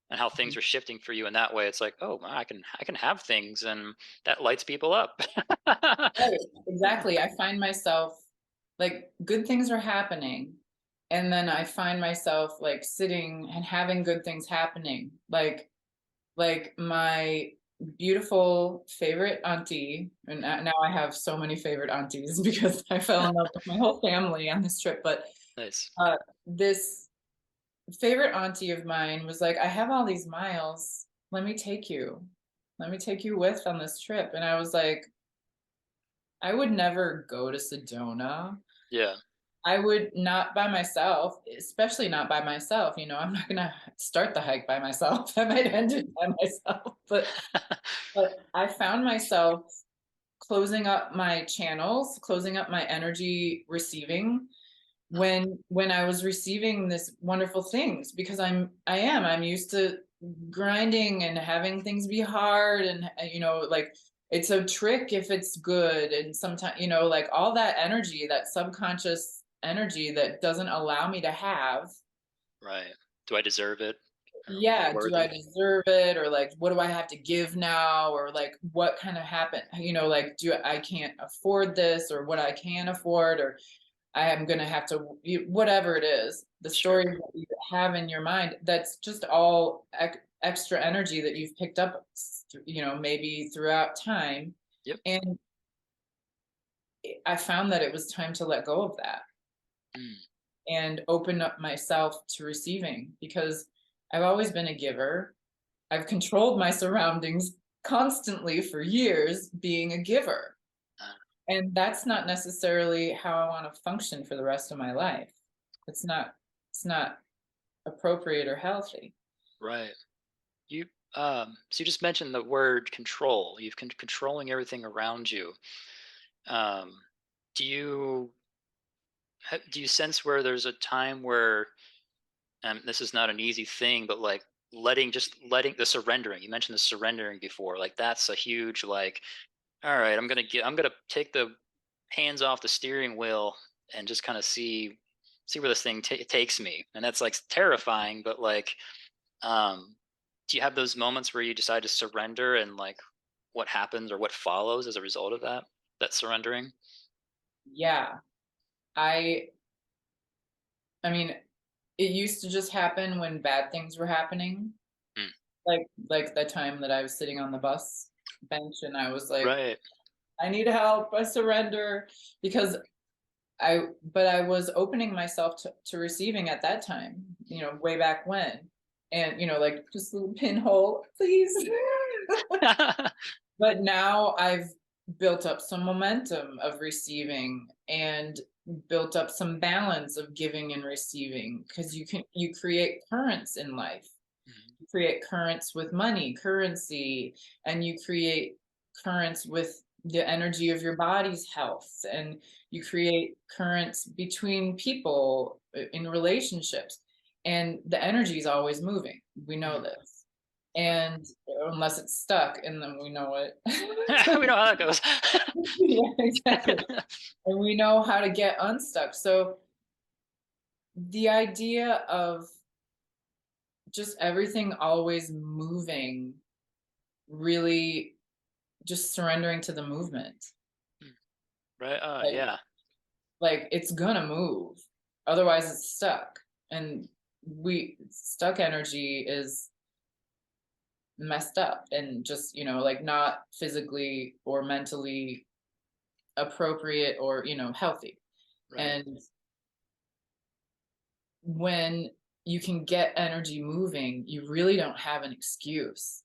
and how things Mhm. are shifting for you in that way. It's like, oh, wow, I can have things, and that lights people up. Right. Exactly. I find myself like good things are happening, and then I find myself like sitting and having good things happening. Like my beautiful favorite auntie, and now I have so many favorite aunties because I fell in love with my whole family on this trip. But Nice. uh, this favorite auntie of mine was like, I have all these miles. Let me take you. Let me take you with on this trip. And I was like, I would never go to Sedona. Yeah. I would not by myself, especially not by myself. I'm not gonna start the hike by myself. I might end it by myself. But I found myself closing up my channels, closing up my energy receiving when I was receiving this wonderful things, because I'm used to grinding and having things be hard, and like it's a trick if it's good, and sometimes like all that energy, that subconscious energy that doesn't allow me to have. Right. Do I deserve it? Or am I Yeah, do I worthy? deserve it, or like what do I have to give now, or like what kind of happened, like do I can't afford this, or what I can afford, or I am going to have to, whatever it is, the Sure. stories that you have in your mind, that's just all extra energy that you've picked up, maybe throughout time. Yep. And I found that it was time to let go of that. Mm. and open up myself to receiving, because I've always been a giver. I've controlled my surroundings constantly for years being a giver. Uh, And that's not necessarily how I want to function for the rest of my life. It's not it's not appropriate or healthy. right. You so you just mentioned the word control. You've controlling everything around you. Um, do you do you sense where there's a time where this is not an easy thing, but like letting the surrendering. You mentioned the surrendering before. Like that's a huge like. All right, I'm gonna take the hands off the steering wheel and just kind of see where this thing takes me. And that's like terrifying, but like um do you have those moments where you decide to surrender and like what happens or what follows as a result of that surrendering? Yeah. I I mean, it used to just happen when bad things were happening. Mm, Like the time that I was sitting on the bus bench and I was like, right. I need help, I surrender, because I was opening myself to receiving at that time, way back when. And like just a little pinhole, please. But now I've built up some momentum of receiving and built up some balance of giving and receiving, because you create currents in life. Mhm. You create currents with money, currency, and you create currents with the energy of your body's health, and you create currents between people in relationships, and the energy is always moving. We know Mhm. this. And unless it's stuck, and then we know it. We know how that goes. Yeah, exactly. And we know how to get unstuck. So the idea of just everything always moving, really just surrendering to the movement. Mm, right. Like Yeah. like it's gonna move. Otherwise it's stuck. And we stuck energy is messed up and just, like not physically or mentally appropriate or, healthy. Right. And when you can get energy moving, you really don't have an excuse.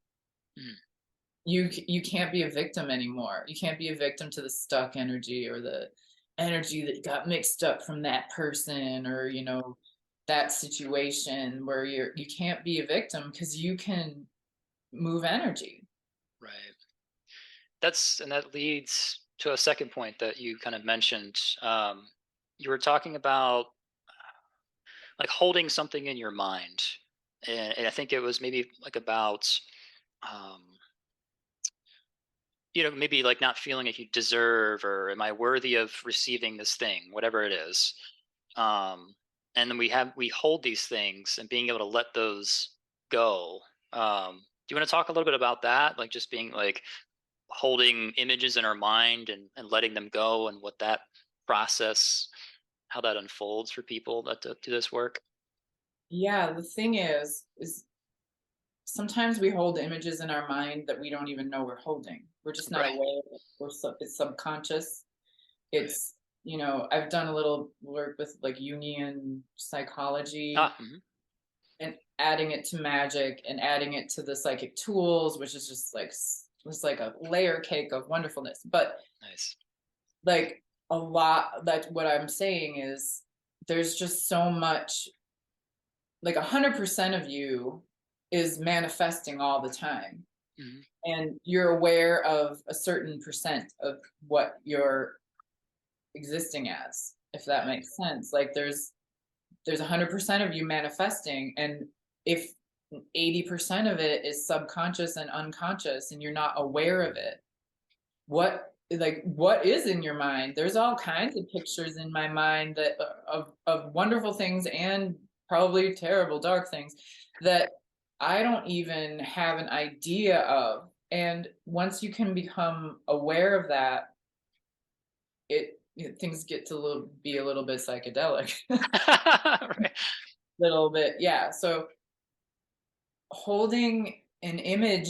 Mm, You can't be a victim anymore. You can't be a victim to the stuck energy or the energy that got mixed up from that person, or that situation where you can't be a victim, because you can move energy. right. That leads to a second point that you kind of mentioned. You were talking about like holding something in your mind, and I think it was maybe like about um, maybe like not feeling like you deserve or am I worthy of receiving this thing, whatever it is. Um, and then we hold these things and being able to let those go. Do you want to talk a little bit about that, like just being like holding images in our mind and letting them go and what that process, how that unfolds for people that do this work? Yeah, the thing is sometimes we hold images in our mind that we don't even know we're holding. We're just not Right. aware of it. It's subconscious. Right. It's, I've done a little work with like Jungian psychology, Mhm. and adding it to magic and adding it to the psychic tools, which is just like it's like a layer cake of wonderfulness. But Nice. like a lot, that what I'm saying is there's just so much, like 100% of you is manifesting all the time, Hmm. and you're aware of a certain percent of what you're existing as, if that Right. makes sense. Like there's 100% of you manifesting, and if 80% of it is subconscious and unconscious and you're not aware of it, what is in your mind? There's all kinds of pictures in my mind that of wonderful things and probably terrible dark things that I don't even have an idea of. And once you can become aware of that, things get to be a little bit psychedelic. Right. Little bit, yeah. So holding an image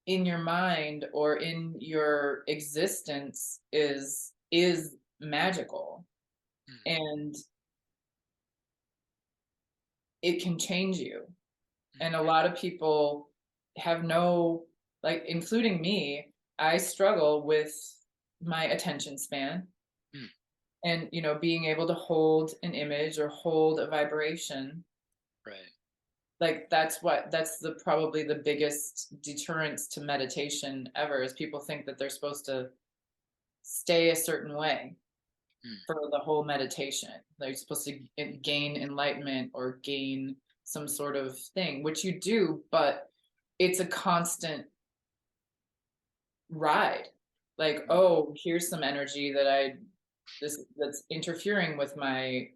in your mind or in your existence is magical. Mm, And it can change you. Mm, And a lot of people have no, like, including me, I struggle with my attention span, mm, and being able to hold an image or hold a vibration. right. Like, that's the probably the biggest deterrence to meditation ever, is people think that they're supposed to stay a certain way Mm, for the whole meditation. They're supposed to gain enlightenment or gain some sort of thing, which you do, but it's a constant ride. Like, mm, oh, here's some energy that's interfering with my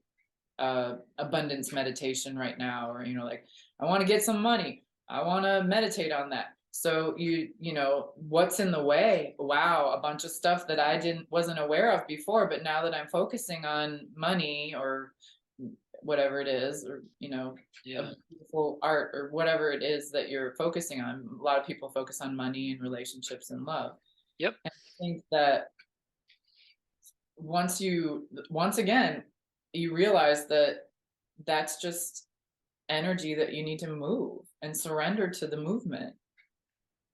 abundance meditation right now, or like, I want to get some money, I want to meditate on that. So what's in the way? Wow, a bunch of stuff that I didn't wasn't aware of before, but now that I'm focusing on money or whatever it is, or a yeah. beautiful art or whatever it is that you're focusing on. A lot of people focus on money and relationships and love. Yep. And I think that once again you realize that that's just energy that you need to move and surrender to the movement.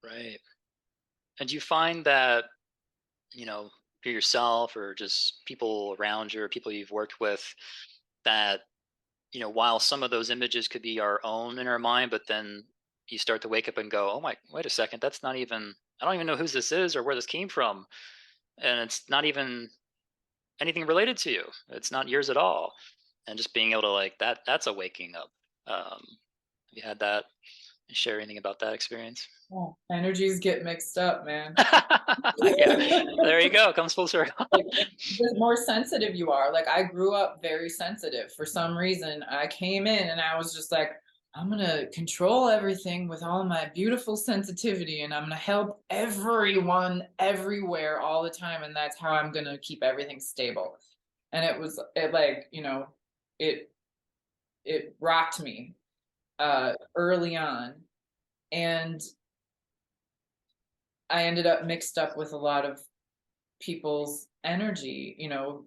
Right. And do you find that, you know, for yourself or just people around you or people you've worked with, that, while some of those images could be our own in our mind, but then you start to wake up and go, oh my, wait a second, that's not even, I don't even know whose this is or where this came from. And it's not even anything related to you. It's not yours at all. And just being able to like that's a waking up. Have you had that? Share anything about that experience? Oh, energies get mixed up, man. Yeah, there you go. Comes full circle. Like, the more sensitive you are, like, I grew up very sensitive. For some reason, I came in and I was just like, I'm gonna control everything with all my beautiful sensitivity, and I'm gonna help everyone everywhere all the time, and that's how I'm gonna keep everything stable. And it like, it it rocked me early on, and I ended up mixed up with a lot of people's energy,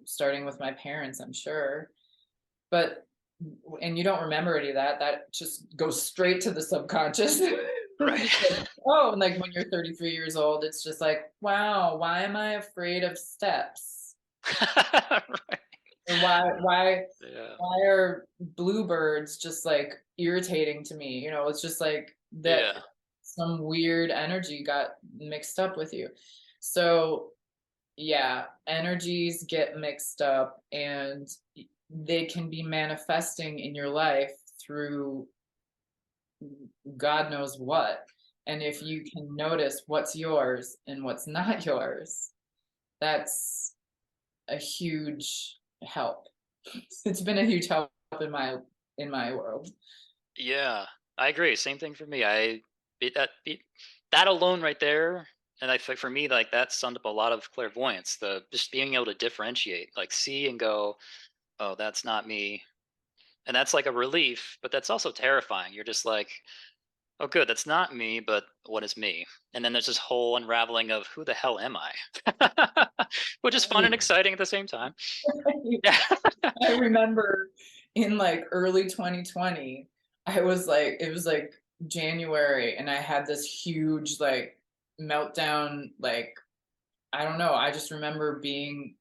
starting with my parents, I'm sure. But and you don't remember any of that. That just goes straight to the subconscious. It's Right. just like, oh, and like when you're 33 years old, it's just like, wow, why am I afraid of steps? Right. Or Yeah. why are bluebirds just like irritating to me? It's just like that Yeah. some weird energy got mixed up with you. So yeah, energies get mixed up, and they can be manifesting in your life through God knows what. And if you can notice what's yours and what's not yours, that's a huge help. It's been a huge help in my world. Yeah. I agree. Same thing for me. That alone right there, and I think for me, like that summed up a lot of clairvoyance. The just being able to differentiate, like see and go, oh, that's not me. And that's like a relief, but that's also terrifying. You're just like, oh, good, that's not me, but what is me? And then there's this whole unraveling of who the hell am I? Which is fun and exciting at the same time. Yeah. I remember in like early 2020, it was like January, and I had this huge like meltdown. Like, I don't know. I just remember being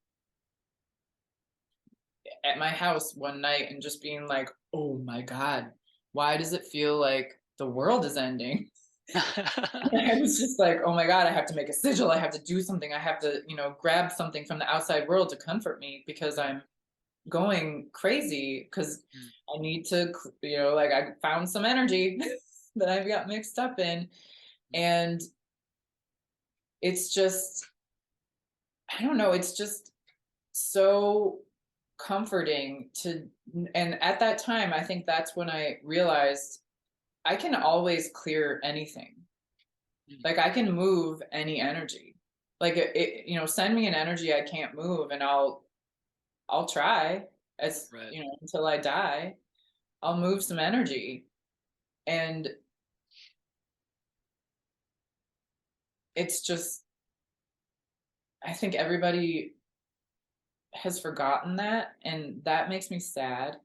at my house one night and just being like, oh my God, why does it feel like the world is ending? I was just like, oh my God, I have to make a sigil. I have to do something. I have to, grab something from the outside world to comfort me, because I'm going crazy, because Mm, I need to, like, I found some energy that I've got mixed up in. mm, And it's just, I don't know, it's just so comforting to, and at that time, I think that's when I realized I can always clear anything. mm. Like, I can move any energy. Like, send me an energy I can't move, and I'll try, as Right. until I die. I'll move some energy. And it's just, I think everybody has forgotten that, and that makes me sad.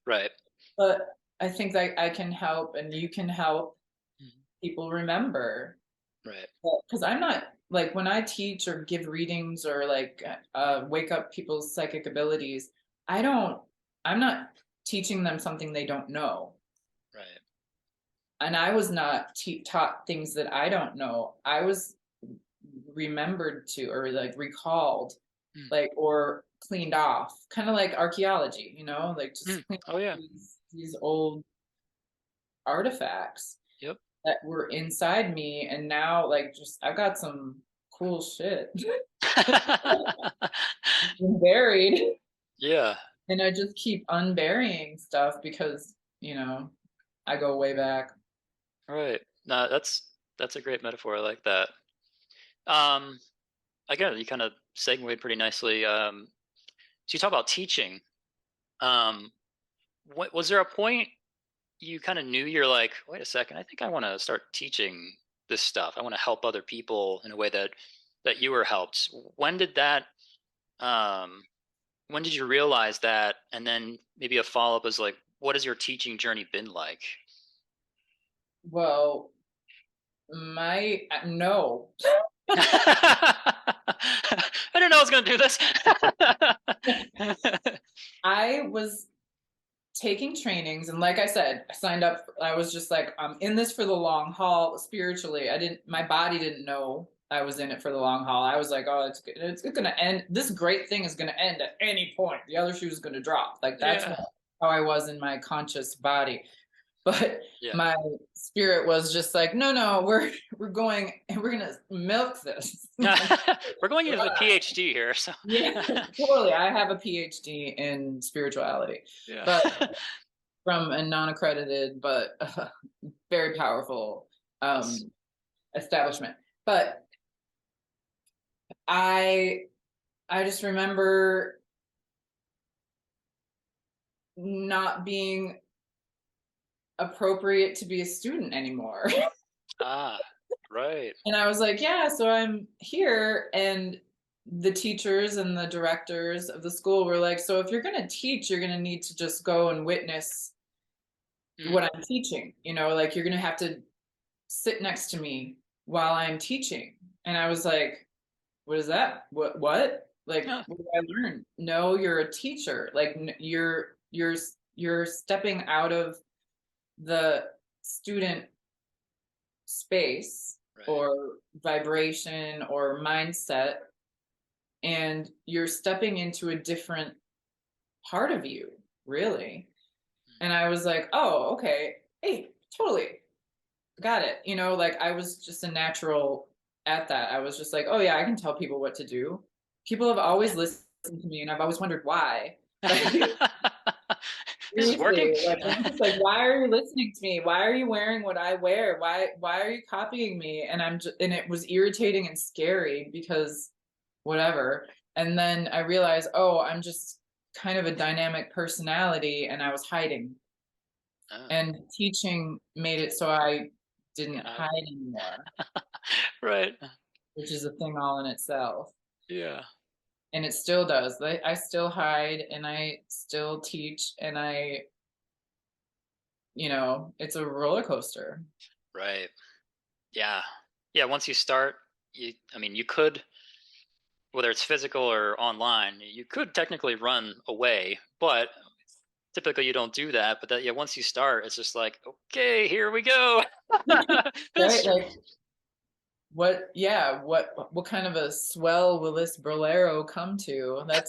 Right. But I think that I can help and you can help Mhm. people remember. Right. Because I'm not like when I teach or give readings or like wake up people's psychic abilities, I don't, I'm not teaching them something they don't know. Right. And I was not taught things that I don't know. I was remembered to or like recalled, Mm. like or cleaned off, kind of like archaeology, like Mm. just clean Oh off yeah. these old artifacts Yep. that were inside me, and now like just I've got some cool shit buried, Yeah. and I just keep unburying stuff because I go way back. Right. No, that's a great metaphor. I like that. Um, Again, you kind of segued pretty nicely. So you talk about teaching. Um, what was there a point you kind of knew you're like, wait a second, I think I want to start teaching this stuff. I want to help other people in a way that you were helped. Um, when did you realize that? And then maybe a follow up is like, what has your teaching journey been like? Well, my no. I didn't know I was going to do this. I was taking trainings, and like I said, I signed up. I was just like, I'm in this for the long haul spiritually. I didn't, my body didn't know I was in it for the long haul. I was like, oh, it's going to end. This great thing is going to end at any point. The other shoe is going to drop. Like that's Yeah. how I was in my conscious body. But Yeah. my spirit was just like, no, no, we're going and we're gonna milk this. We're going into the PhD here, so Yeah, totally. I have a PhD in spirituality, yeah. but from a non-accredited but very powerful Nice. establishment. But I I just remember not being appropriate to be a student anymore. Ah, right. And I was like, yeah, so I'm here. And the teachers and the directors of the school were like, so if you're going to teach, you're going to need to just go and witness Mm. what I'm teaching. Like you're going to have to sit next to me while I'm teaching. And I was like, what is that? What? Like, Yeah. what did I learn? No, you're a teacher. Like you're stepping out of the student space Right. or vibration or mindset, and you're stepping into a different part of you, really. Mm. And I was like, oh, okay, hey, totally got it. Like I was just a natural at that. I was just like, oh yeah, I can tell people what to do. People have always listened to me, and I've always wondered why. Like This is working. seriously, like I'm just like, why are you listening to me? Why are you wearing what I wear? Why are you copying me? And it was irritating and scary because whatever. And then I realized, oh, I'm just kind of a dynamic personality, and I was hiding. Oh, And teaching made it so I didn't can't hide. hide anymore, Right. which is a thing all in itself. Yeah. And it still does. I still hide and I still teach, and it's a roller coaster. Right. Yeah. Yeah. Once you start, I mean, you could, whether it's physical or online, you could technically run away, but typically you don't do that. But that, yeah, once you start, it's just like, okay, here we go. Right? This. Like what kind of a swell will this bolero come to? I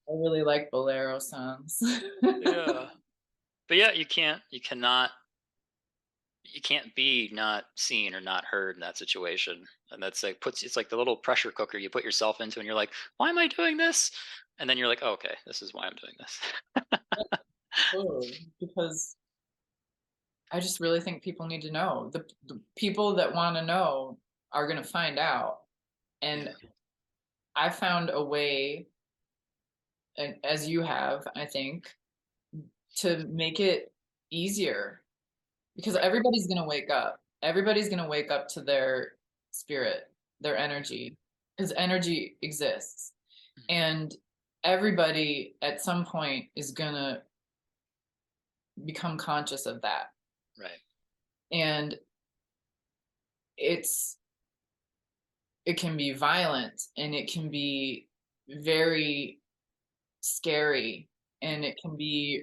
really like bolero songs. Yeah. But yeah, you can't be not seen or not heard in that situation. And that's like it's like the little pressure cooker you put yourself into and you're like, why am I doing this? And then you're like, oh, okay, this is why I'm doing this. Totally. Because I just really think people need to know. The people that want to know are going to find out. And Yeah. I found a way, and as you have, I think, to make it easier because Right. everybody's going to wake up. Everybody's going to wake up to their spirit, their energy, because energy exists. Mhm. And everybody at some point is going to become conscious of that. Right. And it's it can be violent, and it can be very scary, and it can be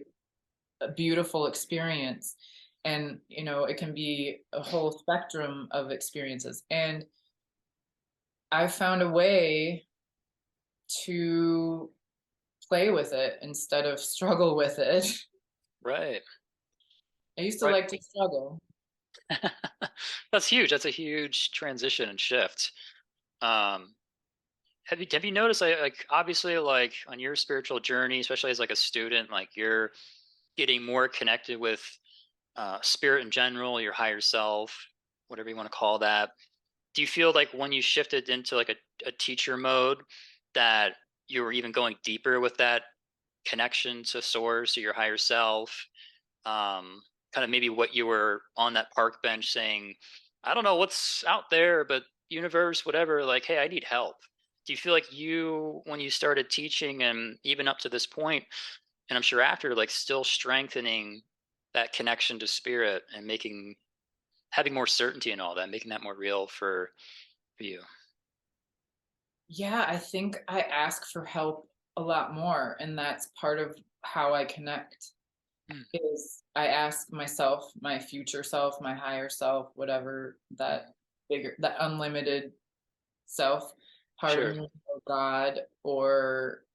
a beautiful experience, and it can be a whole spectrum of experiences. And I found a way to play with it instead of struggle with it. Right. I used to Right. like to struggle. That's huge. That's a huge transition and shift. Um, have you noticed, like, obviously, like, on your spiritual journey, especially as like a student, like, you're getting more connected with spirit in general, your higher self, whatever you want to call that. Do you feel like when you shifted into like a teacher mode, that you were even going deeper with that connection to source, to your higher self? Kind of maybe what you were on that park bench saying, I don't know what's out there, but universe, whatever, like, hey, I need help. Do you feel like you, when you started teaching and even up to this point, and I'm sure after, like, still strengthening that connection to spirit and having more certainty and all that, making that more real for you? Yeah, I think I ask for help a lot more, and that's part of how I connect. Mm, Is I ask myself, my future self, my higher self, whatever that unlimited self, part of sure. me, or God, or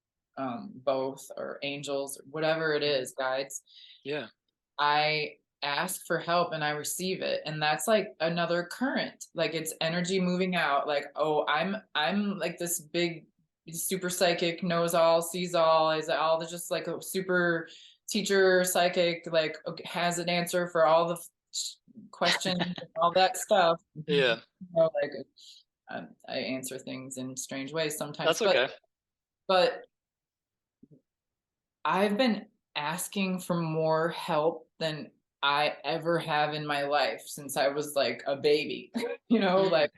both, or angels, whatever it Mhm. is, guides. Yeah. I ask for help and I receive it. And that's like another current. Like it's energy moving out. Like, oh, I'm like this big super psychic, knows all, sees all, is all just like a super teacher psychic, like okay, has an answer for all the questions and all that stuff. Yeah. Like I answer things in strange ways sometimes, That's okay. but I've been asking for more help than I ever have in my life since I was like a baby. Mm, Like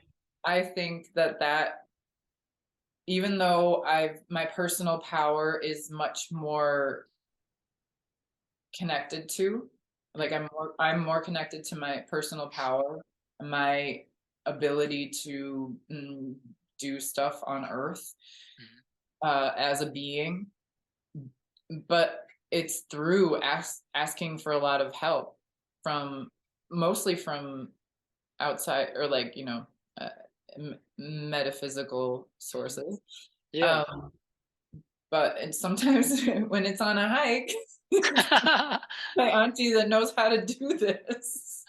I think that even though my personal power is much more connected to, like mhm, I'm more connected to my personal power, my ability to do stuff on earth mhm. as a being, but it's through asking for a lot of help from mostly from outside, or like uh, metaphysical sources. Yeah. um but and sometimes when it's on a hike, my auntie that knows how to do this.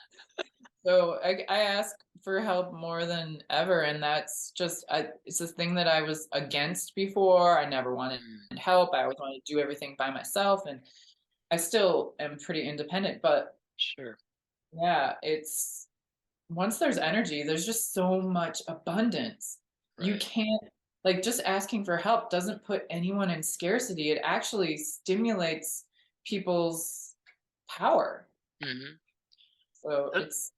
So I ask for help more than ever, and that's just it's a thing that I was against before. I never wanted Mm, help. I always wanted to do everything by myself, and I still am pretty independent. But sure. yeah, it's once there's energy, there's just so much abundance. You Right. can't, like, just asking for help doesn't put anyone in scarcity. It actually stimulates people's power. Hmm. So it's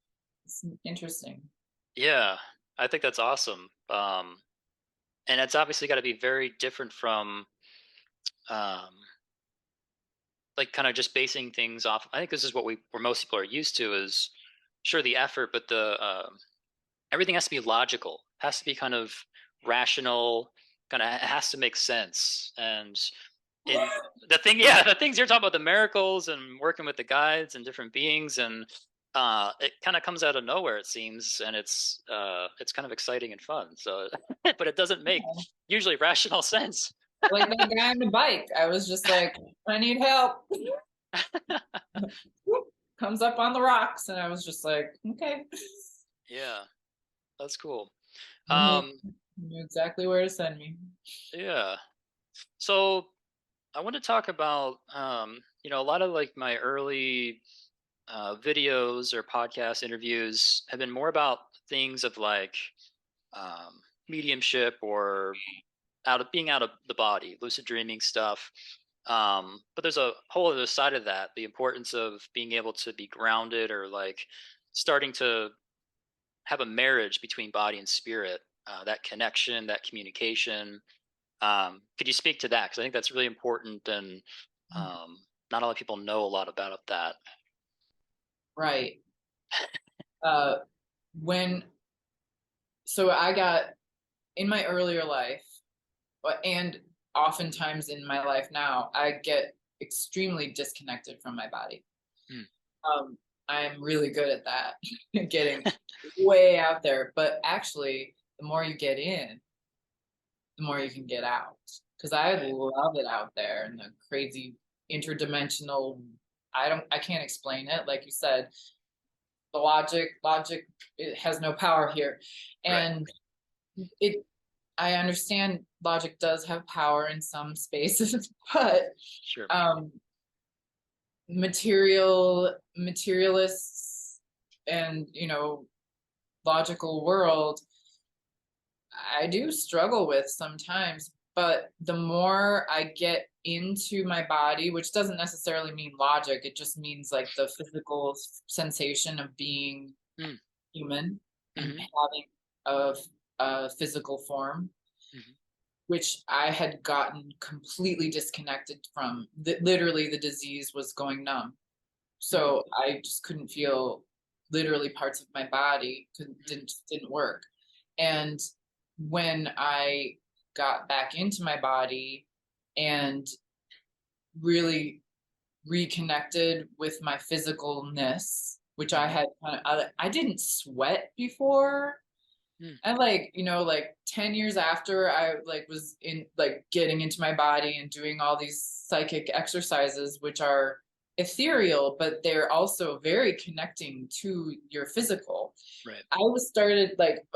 interesting. Yeah. I think that's awesome. And it's obviously got to be very different from, um, like, kind of just basing things off. I think this is where most people are used to is sure the effort, but the everything has to be logical, has to be kind of rational, kind of has to make sense. And in the thing, yeah, the things you're talking about, the miracles and working with the guides and different beings, and it kind of comes out of nowhere, it seems, and it's kind of exciting and fun. So, but it doesn't make usually rational sense. Like that guy on the bike, I was just like, I need help. Comes up on the rocks, and I was just like, okay. Yeah, that's cool. He Um, knew exactly where to send me. yeah. So I want to talk about, a lot of like my early videos or podcast interviews have been more about things of like um, mediumship or being out of the body, lucid dreaming stuff. But there's a whole other side of that, the importance of being able to be grounded or like starting to have a marriage between body and spirit, that connection, that communication. Could you speak to that? Because I think that's really important. And not a lot of people know a lot about that. Right. Uh, when so I got in my earlier life, and oftentimes in my life now, I get extremely disconnected from my body. Mm. Um, I'm really good at that, getting way out there. But actually, the more you get in, the more you can get out. Because I Right. love it out there and the crazy interdimensional. I can't explain it. Like you said, the logic, it has no power here, Right. and it. I understand logic does have power in some spaces, but Sure. um, materialists and logical world, I do struggle with sometimes. But the more I get into my body, which doesn't necessarily mean logic, it just means like the physical sensation of being Mm. human and Mhm. having a, a physical form, Mhm. which I had gotten completely disconnected from. Literally, the disease was going numb. Mm. So I just couldn't feel literally parts of my body Mm. didn't work. And when I got back into my body and really reconnected with my physicalness, which I Mhm. had I didn't sweat before. Mm. And like, like 10 years after I like was in like getting into my body and doing all these psychic exercises, which are ethereal, but they're also very connecting to your physical. Right. I was started like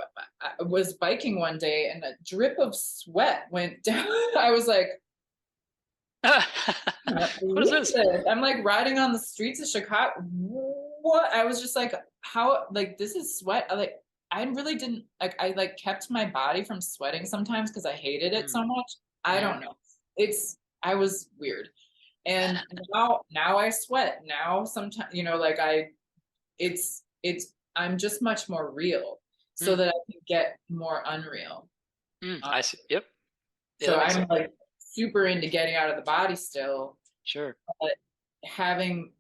I was biking one day and a drip of sweat went down. I was like, I can't What is believe this? this. I'm like riding on the streets of Chicago. What? I was just like, how, like, this is sweat. I really didn't, like, I like kept my body from sweating sometimes because I hated it so Mm. much. I Mhm. don't know. I was weird. And now I sweat. Now sometimes, like I'm just much more real so Mm. that I can get more unreal. Mm. Uh, I see. Yep. Yeah, so that makes I'm sense. like super into getting out of the body still, Sure. but having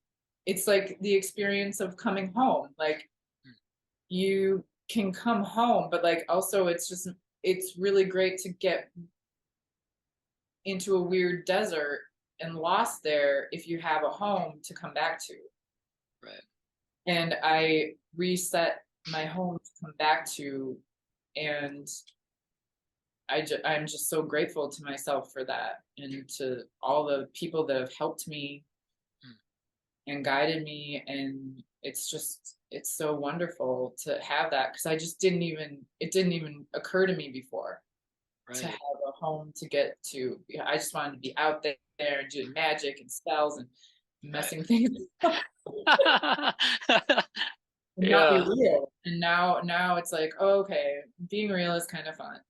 it's like the experience of coming home. Like Mm. you can come home, but like also it's really great to get into a weird desert and lost there if you have a home to come back to. Right. And I reset my home to come back to, and I'm just so grateful to myself for that and to all the people that have helped me Mm. and guided me. And it's so wonderful to have that because it didn't even occur to me before to have Right. a home to get to. Yeah, I just wanted to be out there and doing magic and spells and Right. messing things up and not be Yeah. real. And now it's like, oh, okay, being real is kind of fun.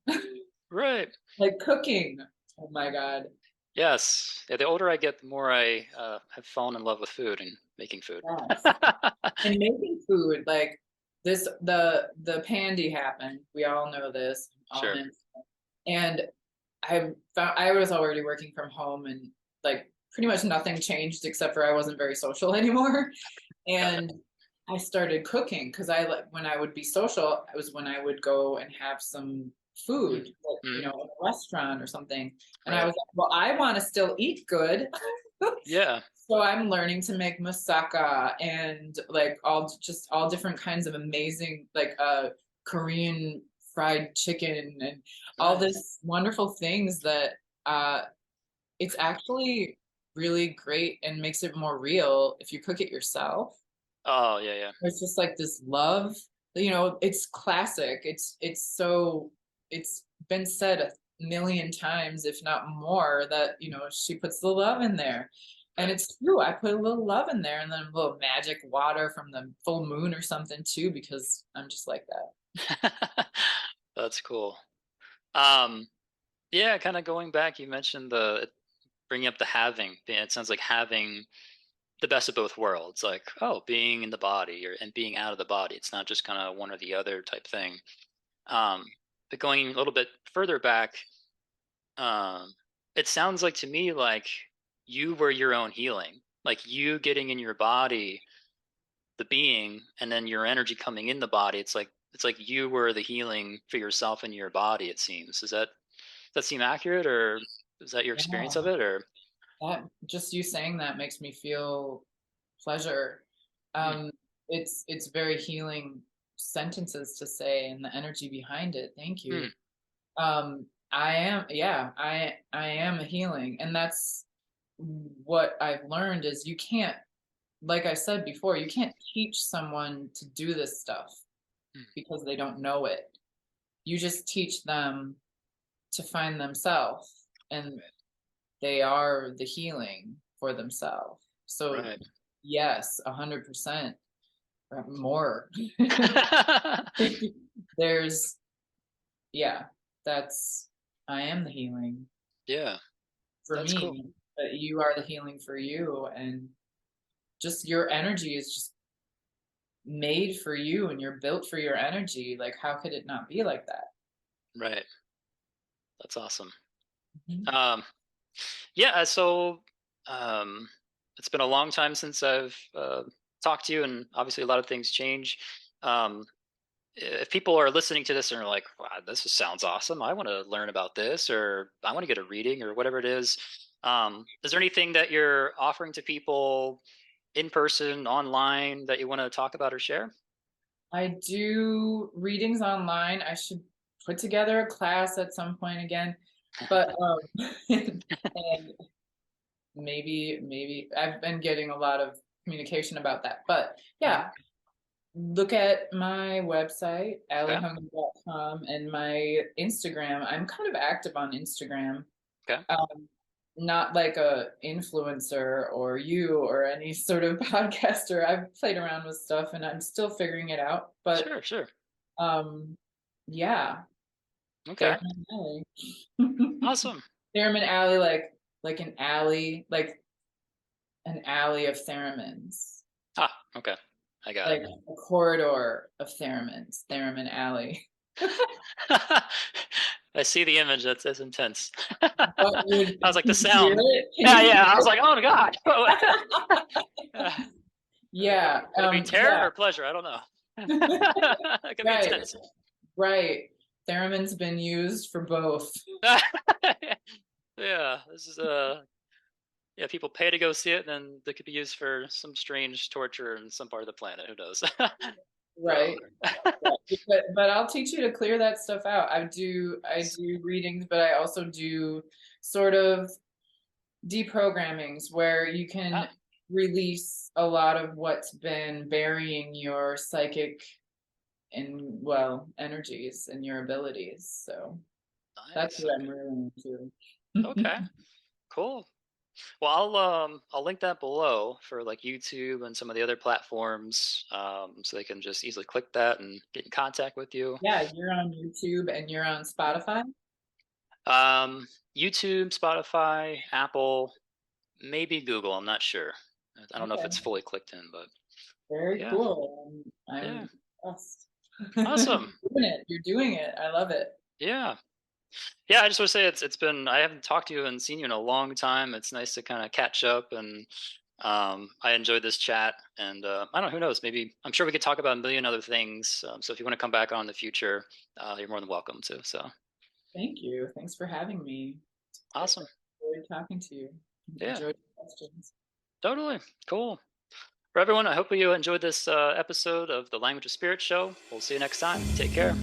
Right. Like cooking. Oh my God. Yes. Yeah, the older I get, the more I have fallen in love with food and making food. Yes. And making food, like the pandy happened. We all know this, all Sure. in. And I was already working from home and like pretty much nothing changed except for I wasn't very social anymore. Got it. And I started cooking because I like when I would be social, it was when I would go and have some food, Mm. like, Mhm. in a restaurant or something. And I Right. was like, well, I want to still eat good. Yeah. So I'm learning to make moussaka and like all different kinds of amazing like Korean fried chicken and all Nice. this wonderful things that uh it's actually really great and makes it more real if you cook it yourself. Oh, yeah, yeah. It's just like this love, it's classic. It's been said a million times, if not more, that, she puts the love in there. And Right. it's true. I put a little love in there and then a little magic water from the full moon or something too, because I'm just like that. That's cool. Um, yeah, kind of going back, you mentioned bringing up the having. It sounds like having the best of both worlds, like, oh, being in the body and being out of the body. It's not just kind of one or the other type thing. But going a little bit further back, um, it sounds like to me like you were your own healing. like you getting in your body, the being, and then your energy coming in the body. It's like you were the healing for yourself and your body, it seems. Does that seem accurate, or is that your experience of Yeah, it, or that just you saying that makes me feel pleasure. hmm, Um, it's very healing sentences to say and the energy behind it. Thank hmm, you. I am, yeah, I am a healing, and that's what I've learned is you can't, like I said before, you can't teach someone to do this stuff hmm, because they don't know it. You just teach them to find themselves, and they are the healing for themselves. So right. yes, 100% more. There's, yeah, that's, I am the healing Yeah, for that's cool. me, but you are the healing for you. And just your energy is just made for you and you're built for your energy. Like, how could it not be like that? Right. That's awesome. Mhm. Um, yeah. Um, it's been a long time since I've talked to you, and obviously a lot of things change. Um, if people are listening to this and are like, "Wow, sounds awesome. I want to learn about this, or I want to get a reading, or whatever it is there anything that you're offering to people in person, online, that you want to talk about or share? I do readings online. I should put together a class at some point again, but and maybe I've been getting a lot of communication about that. But Hmm. yeah, look at my website, Okay. alliehunger.com, and my Instagram. I'm kind of active on Instagram. Okay. Um, not like a influencer or you or any sort of podcaster. I've played around with stuff and I'm still figuring it out. But Sure. Sure. um, yeah, Okay. Theremin Alley. Awesome. Theremin Alley, like an alley, like an alley of theremins, Ah. Okay. I got like a corridor of theremins, Theremin Alley. it. I see the image. That's intense. But I you, was like, the can you hear sound. it? Can Yeah, you yeah. I was hear like, oh god. Yeah, Could it be terror yeah. or pleasure? I don't know. It could be Right, intense. right. Theremin's been used for both. Yeah, this is yeah, people pay to go see it, and they could be used for some strange torture in some part of the planet. Who knows? So, Right. Right. But I'll teach you to clear that stuff out. I nice. do readings, but I also do sort of deprogrammings where you can Ah, release a lot of what's been burying your psychic and well energies and your abilities. So that's nice. what I'm Okay. really into. Okay. Cool. Well, I'll link that below for like YouTube and some of the other platforms, so they can just easily click that and get in contact with you. Yeah, you're on YouTube and you're on Spotify. YouTube, Spotify, Apple, maybe Google. I'm not sure. I don't know if Okay, it's fully clicked in, but very yeah, cool. yeah, I'm impressed. awesome. You're doing it. You're doing it. I love it. Yeah, yeah. I just want to say it's been I haven't talked to you and seen you in a long time. It's nice to kind of catch up, and I enjoyed this chat. And I don't know, who knows? Maybe I'm sure we could talk about a million other things. So if you want to come back on in the future, you're more than welcome to. So Thank you. Thanks for having me. I awesome. enjoyed talking to you. Yeah, Enjoyed the questions. totally cool. For everyone, I hope you enjoyed this episode of the Language of Spirit show. We'll see you next time. Take care.